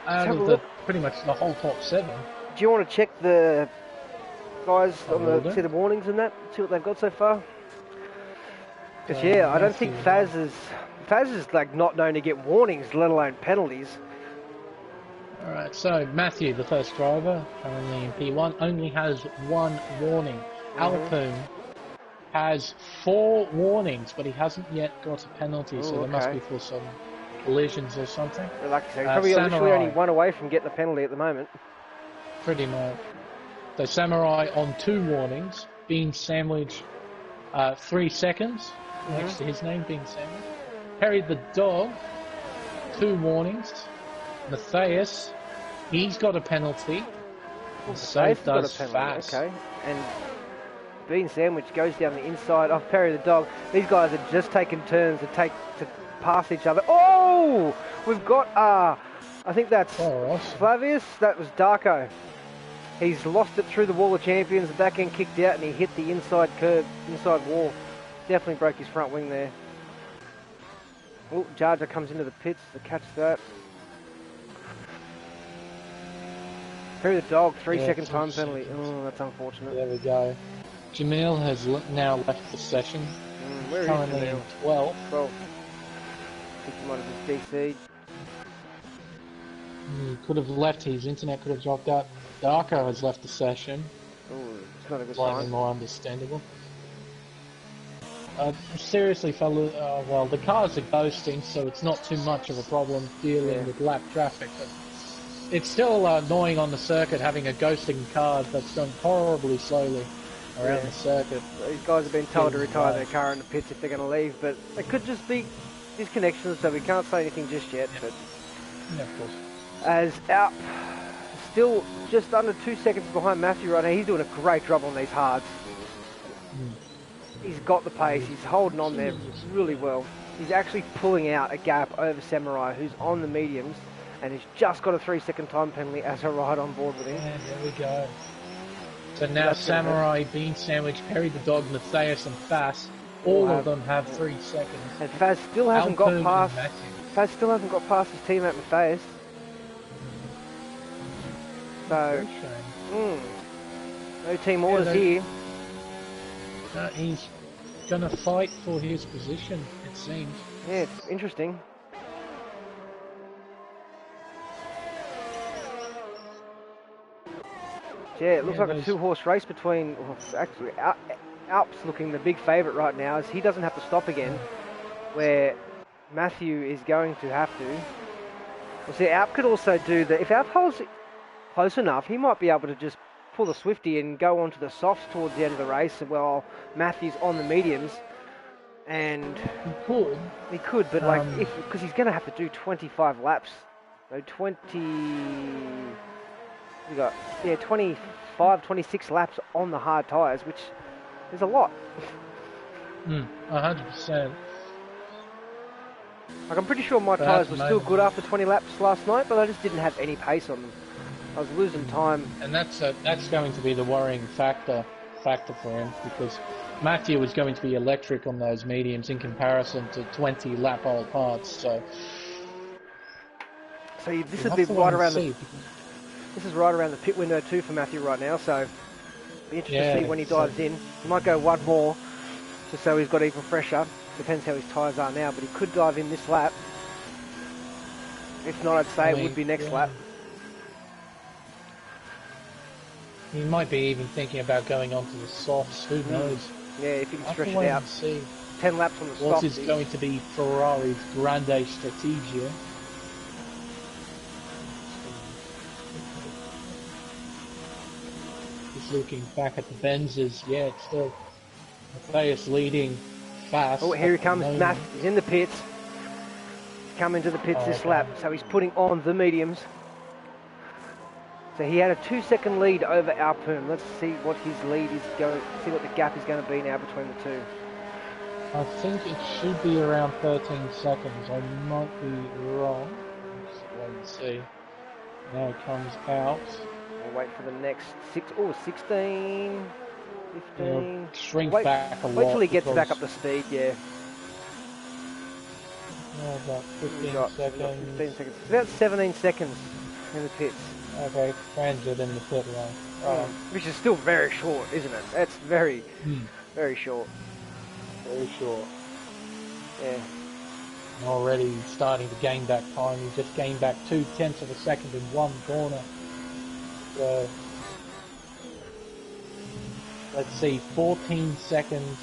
Out of pretty much the whole top 7. Do you want to check the guys on see the warnings and that? See what they've got so far? Because I don't think Faz is like not known to get warnings, let alone penalties. Alright, so Matthew, the first driver, currently in P1, only has 1 warning. Alpoon has 4 warnings, but he hasn't yet got a penalty, so there must be for some collisions or something. Like you say, he's probably literally only 1 away from getting a penalty at the moment. Pretty much. So Samurai on 2 warnings, being sandwiched 3 seconds, next to his name being sandwiched. Perry the dog, 2 warnings. Matthias, he's got a penalty. So does Fast. Okay, and being sandwiched goes down the inside of Perry the dog. These guys are just taking turns to pass each other. Oh, we've got I think that's Flavius. That was Darko. He's lost it through the wall of champions. The back end kicked out and he hit the inside wall. Definitely broke his front wing there. Oh, Jar Jar comes into the pits to catch that. Perry the dog, 3-second time penalty. Oh, that's unfortunate. There we go. Jamil has now left the session. Where currently is in 12. 12. I think he might have just DC'd. He could have left, his internet could have dropped out. Darko has left the session. Oh, it's not a good Slightly sign. more understandable. Seriously, fella, well, the cars are ghosting, so it's not too much of a problem dealing with lap traffic. But it's still annoying on the circuit having a ghosting car that's going horribly slowly around the circuit. These guys have been told to retire their car in the pits if they're going to leave, but it could just be disconnections, so we can't say anything just yet. But yeah, of course. As Alp, still just under 2 seconds behind Matthew right now, he's doing a great job on these hards. He's got the pace, he's holding on there really well. He's actually pulling out a gap over Samurai, who's on the mediums, and he's just got a 3-second time penalty as a ride on board with him. Yeah, there we go. So now Samurai, being sandwiched, Perry the dog, Matthias and Fast, all of them have 3 seconds. And Faz still hasn't got past. Faz still hasn't got past his teammate Matthias. So, no team orders here. He's gonna fight for his position, it seems. Yeah, it's interesting. Yeah, it looks like a 2-horse race between, well, actually, Alp's looking the big favourite right now, as he doesn't have to stop again, where Matthew is going to have to. Well, see, Alp could also do that. If Alp holds close enough, he might be able to just pull the Swifty and go onto the softs towards the end of the race while Matthew's on the mediums. And he could, but like, because he's going to have to do 25 laps. So 25, 26 laps on the hard tyres, which is a lot. 100%. Like, I'm pretty sure my tyres were still good after 20 laps last night, but I just didn't have any pace on them. I was losing time. And that's going to be the worrying factor for him, because Matthew was going to be electric on those mediums in comparison to 20 lap old parts. So this would be right around this is right around the pit window too for Matthew right now. So be interesting to see when he dives in. He might go one more, just so he's got even fresher. Depends how his tyres are now, but he could dive in this lap. If not, I'd say it would be next lap. He might be even thinking about going onto the softs. Who knows? Yeah, if he can stretch it out. 10 laps on the softs. What is going to be Ferrari's grande strategia? He's looking back at the Benzes. Yeah, it's still Matthias leading fast. Oh, here he comes. moment. Matt, he's in the pits. Coming to the pits this lap, so he's putting on the mediums. So he had a 2-second lead over Alpern. Let's see what his lead is going. See what the gap is going to be now between the two. I think it should be around 13 seconds. I might be wrong. Let's wait and see. Now it comes out. We'll wait for the next 16, 15. Shrink wait, back a lot. Wait till he gets back up to speed, yeah. About 15 got seconds. 15 seconds. It's about 17 seconds in the pits. Okay, transit in the pit lane. Which is still very short, isn't it? That's very, very short. Very short. Yeah. And already starting to gain back time. He just gained back 0.2 of a second in one corner. So, let's see, 14 seconds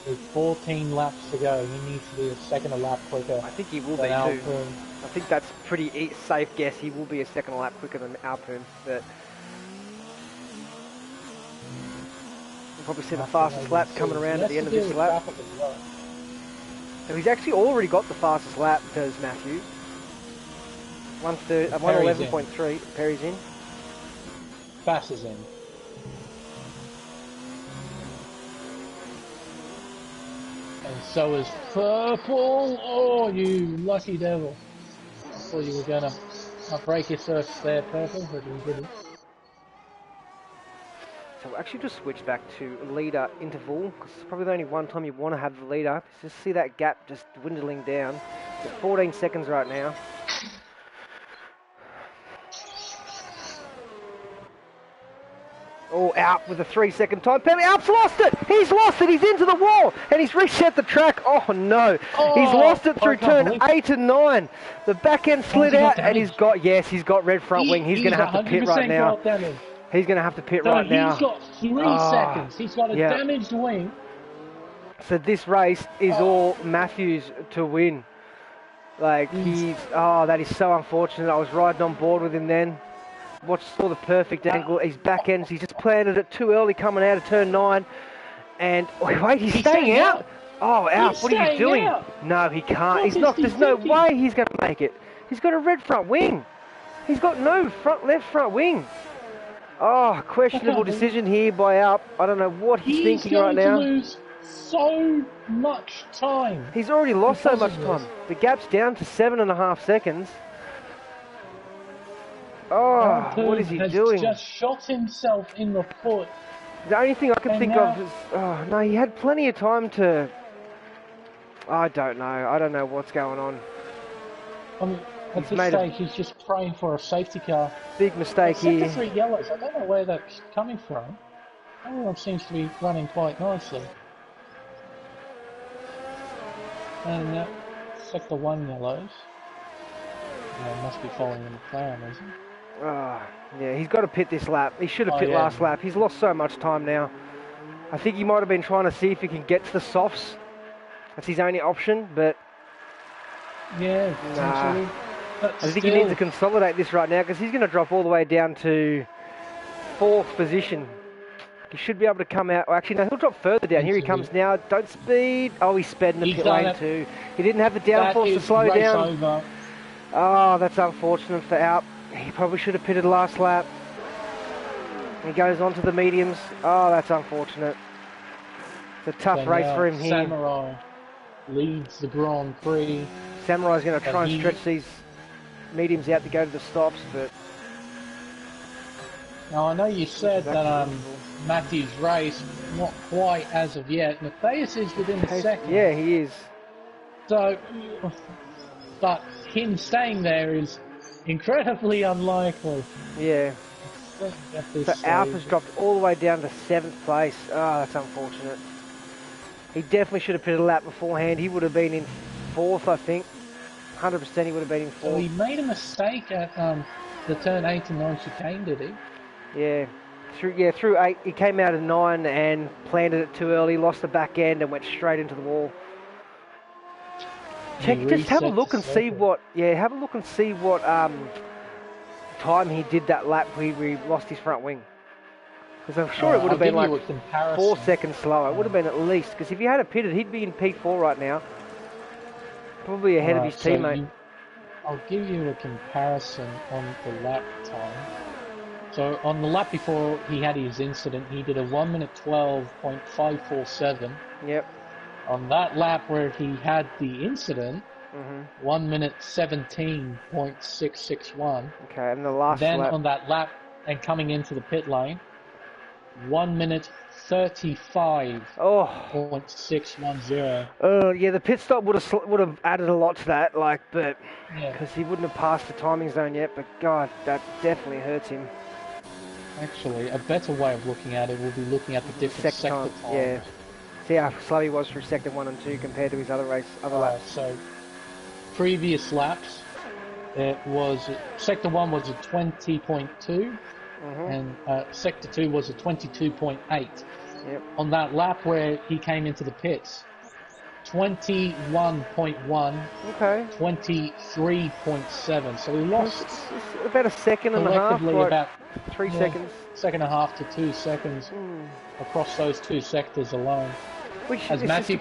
with 14 laps to go. He needs to be a second a lap quicker. I think he will be too. Alpern. I think that's pretty safe guess. He will be a second a lap quicker than Alpern, but we'll probably see the fastest lap coming around at the end of this lap. Well. So he's actually already got the fastest lap, does Matthew. 111.3. Perry's in. Bass is in. And so is Purple. Oh, you lucky devil. I thought you were going to break your surface there, Purple, but you didn't. So we'll actually just switch back to leader interval, because it's probably the only one time you want to have the leader. Just see that gap just dwindling down. It's at 14 seconds right now. Oh, out with a 3-second time penalty. Alp's lost it! He's lost it! He's into the wall! And he's reset the track. Oh no! He's lost it through turn 8 and 9. The back end slid out and he's got red front wing. He's going to have to pit right now. He's going to have to pit right now. He's got 3 seconds. He's got a damaged wing. So this race is all Matthews to win. Like, that is so unfortunate. I was riding on board with him then. Saw the perfect angle. His back ends. He's just planted it too early coming out of turn 9. And wait, he's staying out. Oh, Alp, what are you doing? No, he can't. He's not. There's no way he's going to make it. He's got a red front wing. He's got no left front wing. Oh, questionable decision here by Alp. I don't know what he's thinking right now. He's going to lose so much time. He's already lost so much time. The gap's down to 7.5 seconds. Oh, what is he doing? Just shot himself in the foot. The only thing I can think of is, oh no, he had plenty of time to. I don't know. I don't know what's going on. At this stage, he's just praying for a safety car. Big mistake here. 3 yellows. I don't know where that's coming from. Everyone seems to be running quite nicely. And sector 1 yellows. Must be following the McLaren, isn't it? Yeah, he's got to pit this lap. He should have pit last lap. He's lost so much time now. I think he might have been trying to see if he can get to the softs. That's his only option, but... Yeah, potentially. I think he needs to consolidate this right now, because he's going to drop all the way down to 4th position. He should be able to come out... Well, actually, no, he'll drop further down. Here he comes now. Don't speed. Oh, he sped in the pit lane too. He didn't have the downforce to slow down. Over. Oh, that's unfortunate for Alp. He probably should have pitted last lap. He goes on to the mediums. Oh, that's unfortunate. It's a tough race for him here. Samurai leads the Grand Prix. Samurai's going to try and stretch these mediums out to go to the stops, but... Now, I know you said that Matthew's race, not quite as of yet. Matthias is within a second. Yeah, he is. So, but him staying there is incredibly unlikely. Yeah. So Alp has dropped all the way down to 7th place. Oh, that's unfortunate. He definitely should have pitted a lap beforehand. He would have been in 4th, I think. 100% he would have been in 4th. So he made a mistake at the turn 8 and 9 chicane, did he? Yeah. Through 8, he came out of 9 and planted it too early, lost the back end and went straight into the wall. Just have a look and see what. Yeah, have a look and see what time he did that lap where he lost his front wing. Because I'm sure it would have been like a comparison. 4 seconds slower. It would have been at least, because if he had a pitted, he'd be in P4 right now. Probably ahead of his teammate. I'll give you a comparison on the lap time. So on the lap before he had his incident, he did a 1 minute 12.547. Yep. On that lap where he had the incident, 1 minute 17.661. Okay, and the last then lap. on that lap and coming into the pit lane, 1 minute 35.610. Oh yeah, the pit stop would have added a lot to that, but because he wouldn't have passed the timing zone yet. But God, that definitely hurts him. Actually, a better way of looking at it would be looking at the different sector times. Yeah. See how slow he was through sector 1 and 2 compared to his other laps. So, previous laps, it was sector 1 was a 20.2, and sector 2 was a 22.8. Yep. On that lap where he came into the pits, 21.1, 23.7. So he lost it's about a second and a half, about 3 seconds. Second and a half to 2 seconds across those 2 sectors alone. Which as is Matthew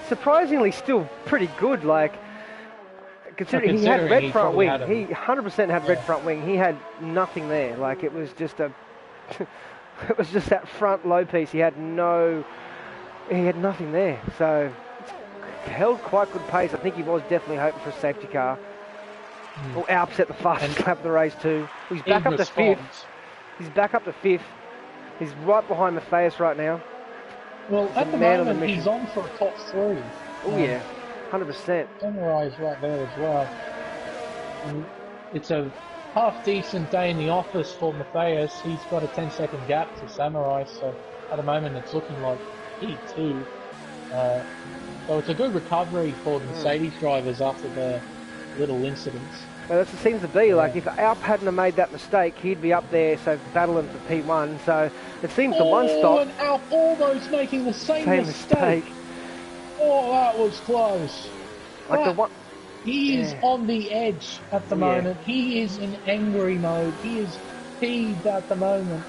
surprisingly still pretty good. Like considering he had red front wing, he 100% had red front wing. He had nothing there. Like it was just a, it was just that front low piece. He had nothing there. So it's held quite good pace. I think he was definitely hoping for a safety car. Well, Alps at the fastest lap of the race too. He's back up to 5th. He's back up to 5th. He's right behind Matthias right now. Well, at the moment, he's on for a top 3. Oh, yeah. 100%. Samurai right there as well. And it's a half-decent day in the office for Matthias. He's got a 10-second gap to Samurai, so at the moment it's looking like P2. So it's a good recovery for the Mercedes drivers after the little incidents. Well, that's what it seems to be. Like, if Alp hadn't have made that mistake, he'd be up there, so battling for P1. So it seems the one stop. And Alp almost making the same mistake. Oh, that was close. Like the one. He is on the edge at the moment. He is in angry mode. He is peeved at the moment.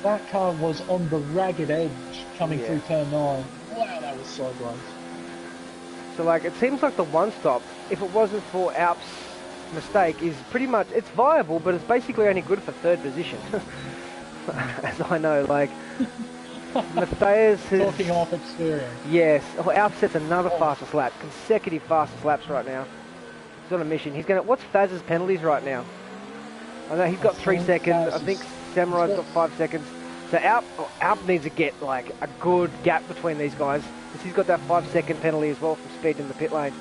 That car was on the ragged edge coming through turn 9. Wow, that was so close. So, like, it seems like the one stop, if it wasn't for Alp's mistake, is pretty much, it's viable, but it's basically only good for 3rd position. As I know, like, Matthias is... Talking off experience. Yes. Oh, Alp sets another fastest lap, consecutive fastest laps right now. He's on a mission. He's going to... What's Faz's penalties right now? I know he's got 3 seconds. I think Samurai's got 5 seconds. So Alp needs to get, like, a good gap between these guys. Because he's got that 5-second penalty as well from speed in the pit lane.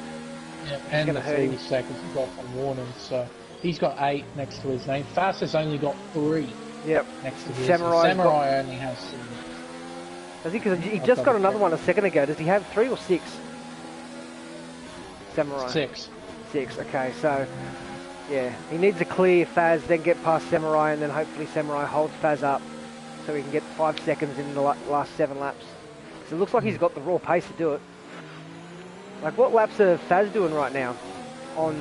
Yeah, and the 30 seconds he got from warning, so he's got 8 next to his name. Fast has only got 3 next to his. Samurai only has 2. I think because he just got another one a second ago. Does he have 3 or 6? Samurai. 6. 6, okay, so yeah, he needs to clear Faz, then get past Samurai, and then hopefully Samurai holds Faz up so he can get 5 seconds in the last 7 laps. So it looks like he's got the raw pace to do it. Like, what laps are Faz doing right now on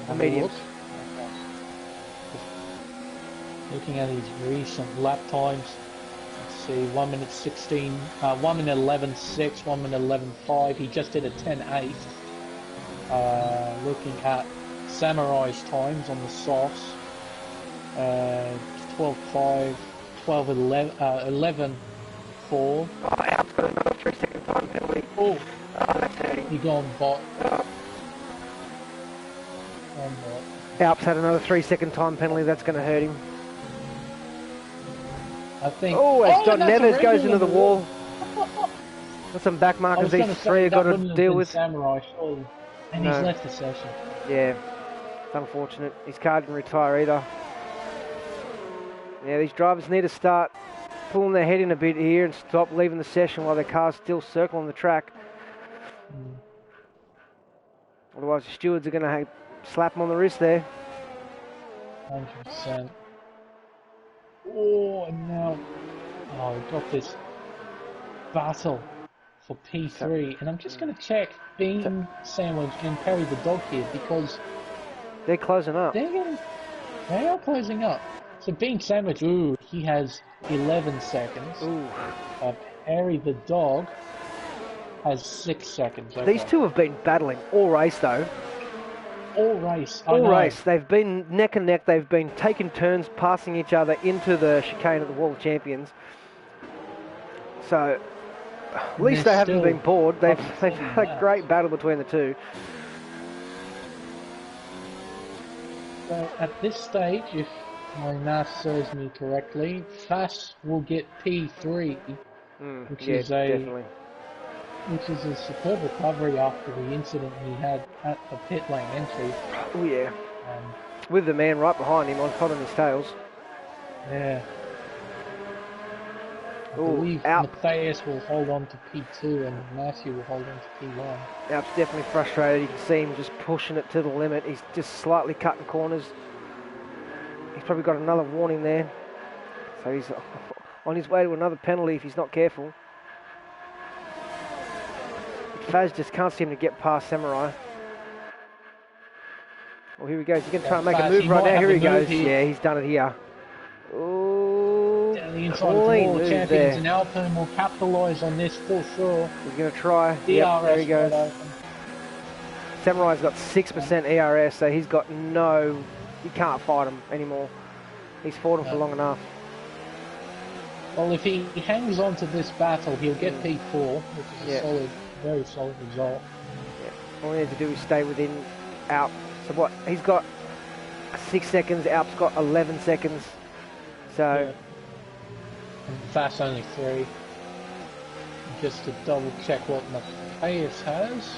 the mediums? Looking at his recent lap times, let's see, 1 minute 16, 1 minute 11.6, 1 minute 11.5. He just did a 10.8. Looking at Samurai's times on the softs, 12.5, 12.11, 11.4. Oh, Alp's got another 3-second time penalty. Oh, that's hurting. He gone bot. Alp's had another 3-second time penalty. That's going to hurt him. I think. Oh, as John Neves goes into the wall. Got some back markers these 3 have got to deal with. Samurai, surely. And he's left the session. Yeah, it's unfortunate. His car didn't retire either. Yeah, these drivers need to start pulling their head in a bit here and stop leaving the session while their car's still circling the track. Otherwise the stewards are going to slap them on the wrist there. 100%. Oh, and now... Oh, we've got this battle for P3. And I'm just going to check Bean Sandwich and Perry the Dog here because... They're closing up. They are closing up. So being sandwiched, ooh, he has 11 seconds. Ooh. Harry the dog has 6 seconds. Okay. These two have been battling all race, though. All race. All race. They've been neck and neck. They've been taking turns, passing each other into the chicane of the World Champions. So, at least they haven't been bored. They've had a great battle between the two. So, at this stage, if my math serves me correctly, Fass will get P3, which is a superb recovery after the incident he had at the pit lane entry. Oh yeah, with the man right behind him on hot on his tails. Yeah. I believe Matthias will hold on to P2 and Matthew will hold on to P1. Alp's definitely frustrated. You can see him just pushing it to the limit. He's just slightly cutting corners. He's probably got another warning there. So he's on his way to another penalty if he's not careful. Faz just can't seem to get past Samurai. Well, here he goes. He's going to try and make a move right now. Here he goes. Yeah, he's done it here. Oh, down the inside of the World Champions, there. And Alpine will capitalise on this for sure. He's going to try. Yep, there he goes. Samurai's got 6% ERS, so he's got no... You can't fight him anymore. He's fought him for long enough. Well, if he hangs on to this battle, he'll get P4, which is a solid, very solid result. Yeah. All he needs to do is stay within Alp. So what? He's got 6 seconds. Alp's got 11 seconds. So... And Fast only 3. Just to double check what Matthias has.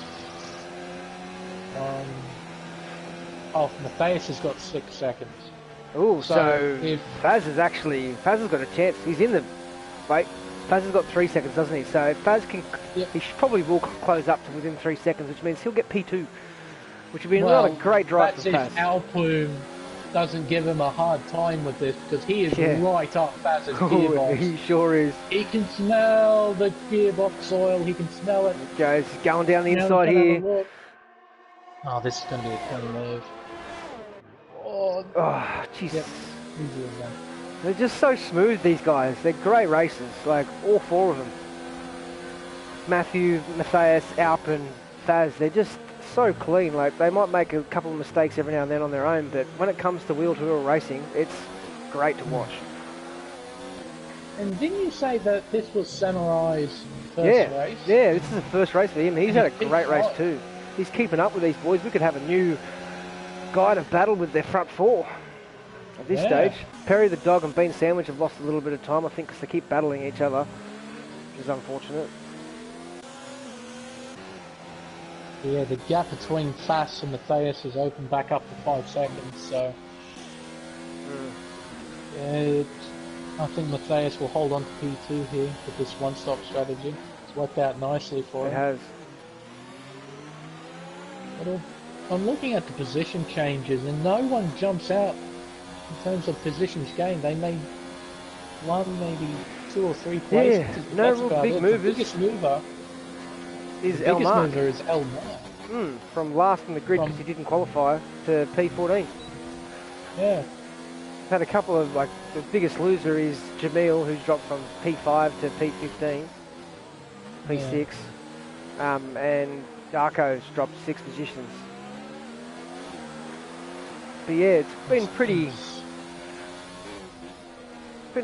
Matthias has got 6 seconds. Ooh, so if Faz has got a chance. He's in the... Wait, Faz has got 3 seconds, doesn't he? So Faz can... He probably will close up to within 3 seconds, which means he'll get P2. Which would be another great drive for Faz. That's if Alplume doesn't give him a hard time with this, because he is right up Faz's gearbox. He sure is. He can smell the gearbox oil, he can smell it. Goes going down the inside here. Oh, this is going to be a fun move. Oh, jeez. Yep. They're just so smooth, these guys. They're great racers, like all 4 of them. Matthew, Matthias, Alp and Faz, they're just so clean. Like, they might make a couple of mistakes every now and then on their own, but when it comes to wheel-to-wheel racing, it's great to watch. And didn't you say that this was Samurai's first race? Yeah, this is the first race for him. He's had a great race too. He's keeping up with these boys. We could have a new guy to battle with their front 4 at this stage. Perry the dog and Bean Sandwich have lost a little bit of time, I think, because they keep battling each other, which is unfortunate. Yeah, the gap between Fass and Matthias has opened back up to 5 seconds, so... Yeah, I think Matthias will hold on to P2 here with this one-stop strategy. It's worked out nicely for him. It has. But I'm looking at the position changes, and no one jumps out in terms of positions gained. They made 1, maybe 2 or 3 places. Yeah, no real big movers. The biggest mover is El Mark. From last in the grid because he didn't qualify to P14. Yeah. Had a couple of, like, the biggest loser is Jamil, who's dropped from P5 to P15, P6, and Darko's dropped 6 positions. But yeah, it's been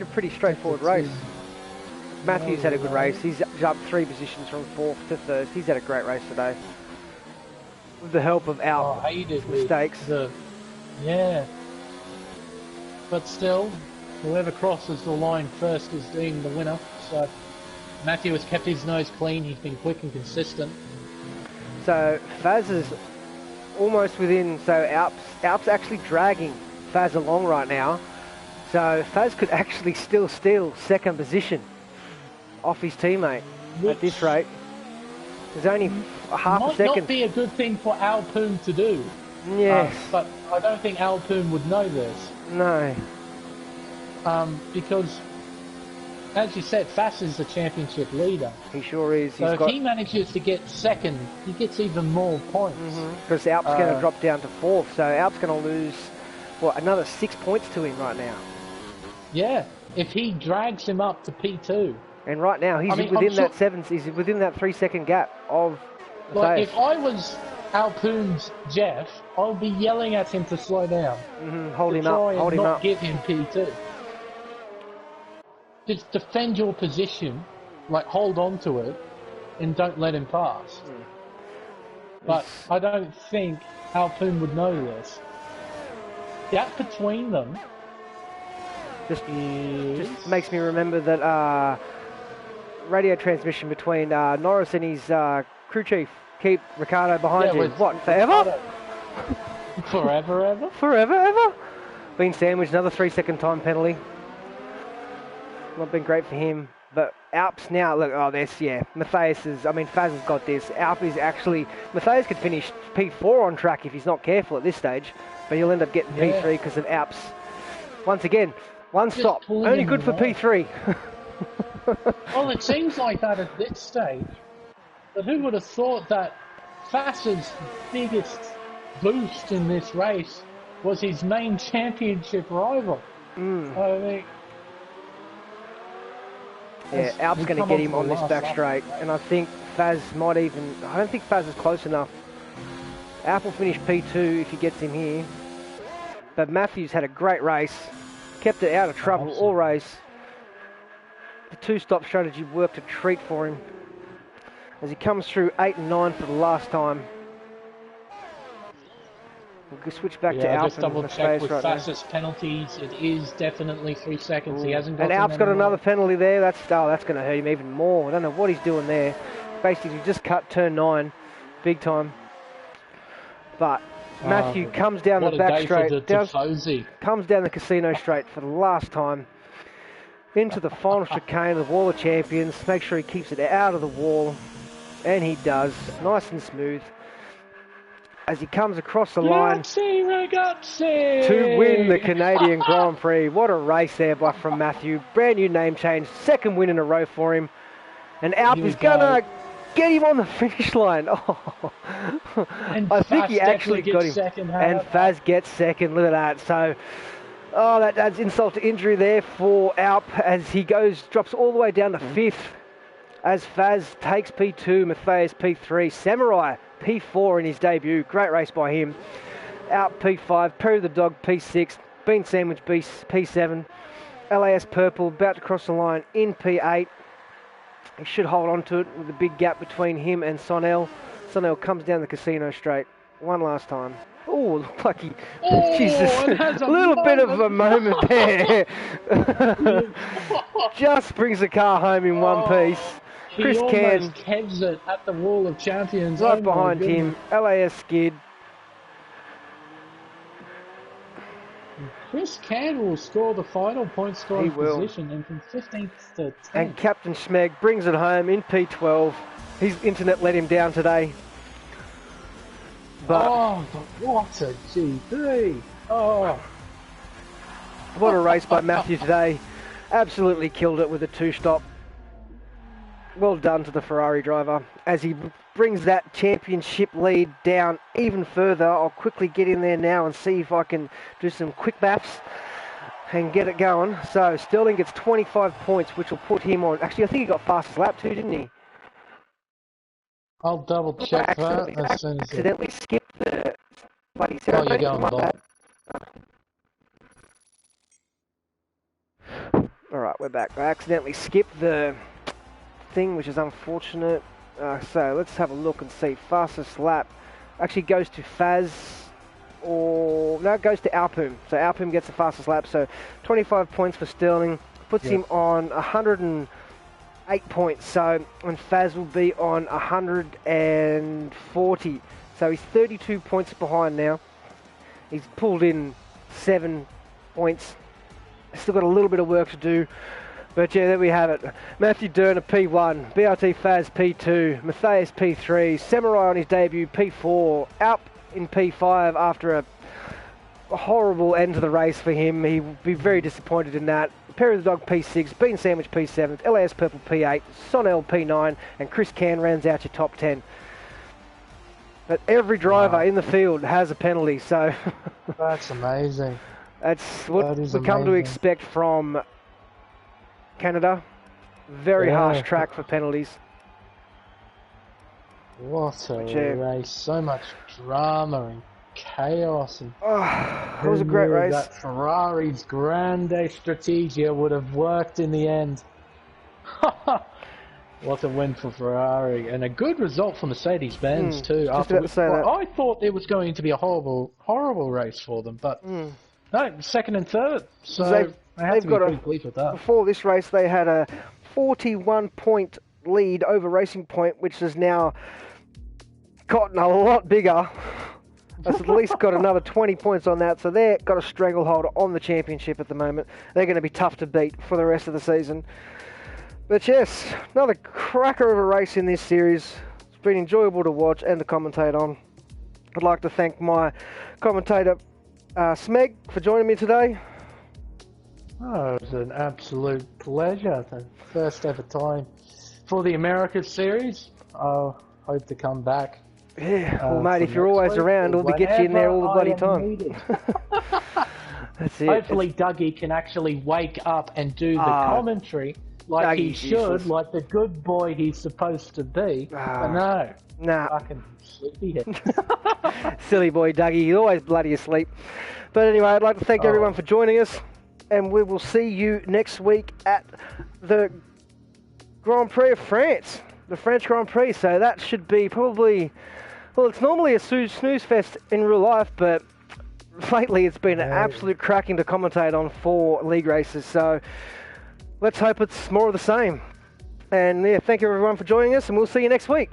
a pretty straightforward race. Matthew's had a good race. He's jumped 3 positions from 4th to 3rd. He's had a great race today. With the help of our mistakes. Yeah. But still, whoever crosses the line first is deemed the winner. So Matthew has kept his nose clean. He's been quick and consistent. So Faz is almost within. So Alp's actually dragging Faz along right now. So Faz could actually still steal 2nd position off his teammate at this rate. There's only half a second. Might not be a good thing for Alpoon to do. Yes. But I don't think Alpoon would know this. No. Because, as you said, Fass is the championship leader. He sure is. So if he manages to get 2nd, he gets even more points. Because Alp's going to drop down to 4th, so Alp's going to lose, another 6 points to him right now. Yeah, if he drags him up to P2. And right now, he's within he's within that 3-second gap of Like, Matthias. if I was Alpoon's Jeff, I'll be yelling at him to slow down. Hold him up, hold him up. Give him P2. Just defend your position, like hold on to it, and don't let him pass. But I don't think Alpoon would know this. Gap between them just makes me remember that radio transmission between Norris and his crew chief. Keep Ricardo behind you. What, forever? Forever, ever? Forever, ever? Been sandwiched, another 3-second time penalty. Not been great for him. But Alps now, look, Matthias Faz has got this. Alp is actually, Matthias could finish P4 on track if he's not careful at this stage, but he'll end up getting P3 because of Alps. Once again, one stop, only good for P3. Well, it seems like that at this stage, but who would have thought that Faz's biggest boost in this race was his main championship rival? I mean, yeah, Alp's going to get him on this back straight, and I think Faz might even... I don't think Faz is close enough. Alp will finish P2 if he gets him here. But Matthews had a great race, kept it out of trouble all race. The two-stop strategy worked a treat for him as he comes through 8 and 9 for the last time. We'll switch back to Alp. Just double check with Faz's penalties. It is definitely 3 seconds. He hasn't got. And Alp's got another penalty there. That's going to hurt him even more. I don't know what he's doing there. Basically, just cut turn 9, big time. But Matthew comes down the back straight, comes down the casino straight for the last time. Into the final chicane of the Wall of Champions. Make sure he keeps it out of the wall. And he does. Nice and smooth. As he comes across the line to win the Canadian Grand Prix. What a race there from Matthew. Brand new name change. Second win in a row for him. And Alp is going to get him on the finish line. Oh. I think he actually got him. And Faz gets second. Look at that. So, that adds insult to injury there for Alp as he drops all the way down to 5th. As Faz takes P2, Matthias P3, Samurai P4 in his debut. Great race by him. Out P5, Perry the Dog P6, Bean Sandwich P7, LAS Purple about to cross the line in P8. He should hold on to it with a big gap between him and Sonel. Sonel comes down the casino straight one last time. Oh, looked like he... Jesus, a little bit of a moment there. Just brings the car home in one piece. Chris Can kevs it at the Wall of Champions. Right behind him, LAS skid. Chris Can will score the final point scoring position and from 15th to 10th. And Captain Schmeg brings it home in P12. His internet let him down today. But what a G3! Oh, what a race by Matthew today. Absolutely killed it with a 2-stop. Well done to the Ferrari driver as he brings that championship lead down even further. I'll quickly get in there now and see if I can do some quick maths and get it going. So Sterling gets 25 points, which will put him on. Actually, I think he got fastest lap too, didn't he? I'll double check that as soon as accidentally skipped the bloody ceremony. Oh, you're going Alright, we're back. I accidentally skipped the thing, which is unfortunate. So let's have a look and see. Fastest lap actually goes to Faz, or no, it goes to Alpoon. So Alpoon gets the fastest lap. So 25 points for Sterling puts him on 108 points. So and Faz will be on 140. So he's 32 points behind now. He's pulled in 7 points. Still got a little bit of work to do. But yeah, there we have it. Matthew Derner P1, BRT Faz P2, Matthias P3, Samurai on his debut P4, Alp in P5 after a horrible end to the race for him. He'll be very disappointed in that. Perry the Dog P6, Bean Sandwich P7, LAS Purple P8, Sonel P9, and Chris Can rounds out your top 10. But every driver in the field has a penalty, so... That's amazing. That's what That we is come to amazing. expect from Canada. Very harsh track for penalties. What a yeah. race. So much drama and chaos. And It was a great race. That Ferrari's grande strategia would have worked in the end. What a win for Ferrari. And a good result for Mercedes-Benz too. Just about to say that. I thought it was going to be a horrible race for them. But no, second and third. So I have to be pretty pleased with that. Before this race, they had a 41-point lead over Racing Point, which has now gotten a lot bigger. That's at least got another 20 points on that, so they've got a stranglehold on the championship at the moment. They're going to be tough to beat for the rest of the season. But yes, another cracker of a race in this series. It's been enjoyable to watch and to commentate on. I'd like to thank my commentator, Smeg, for joining me today. Oh, it was an absolute pleasure. The first ever time for the Americas series. I hope to come back. Yeah, well, mate, if you're always around, we'll get you in there all the bloody time. That's it. Hopefully, Dougie can actually wake up and do the commentary like he should, useless. like the good boy he's supposed to be. But no, fucking sleepyhead. Silly boy, Dougie. He's always bloody asleep. But anyway, I'd like to thank everyone for joining us, and we will see you next week at the Grand Prix of France, the French Grand Prix. So that should be probably, well, it's normally a snooze fest in real life, but lately it's been an absolute cracking to commentate on for league races. So let's hope it's more of the same. And yeah, thank you everyone for joining us, and we'll see you next week.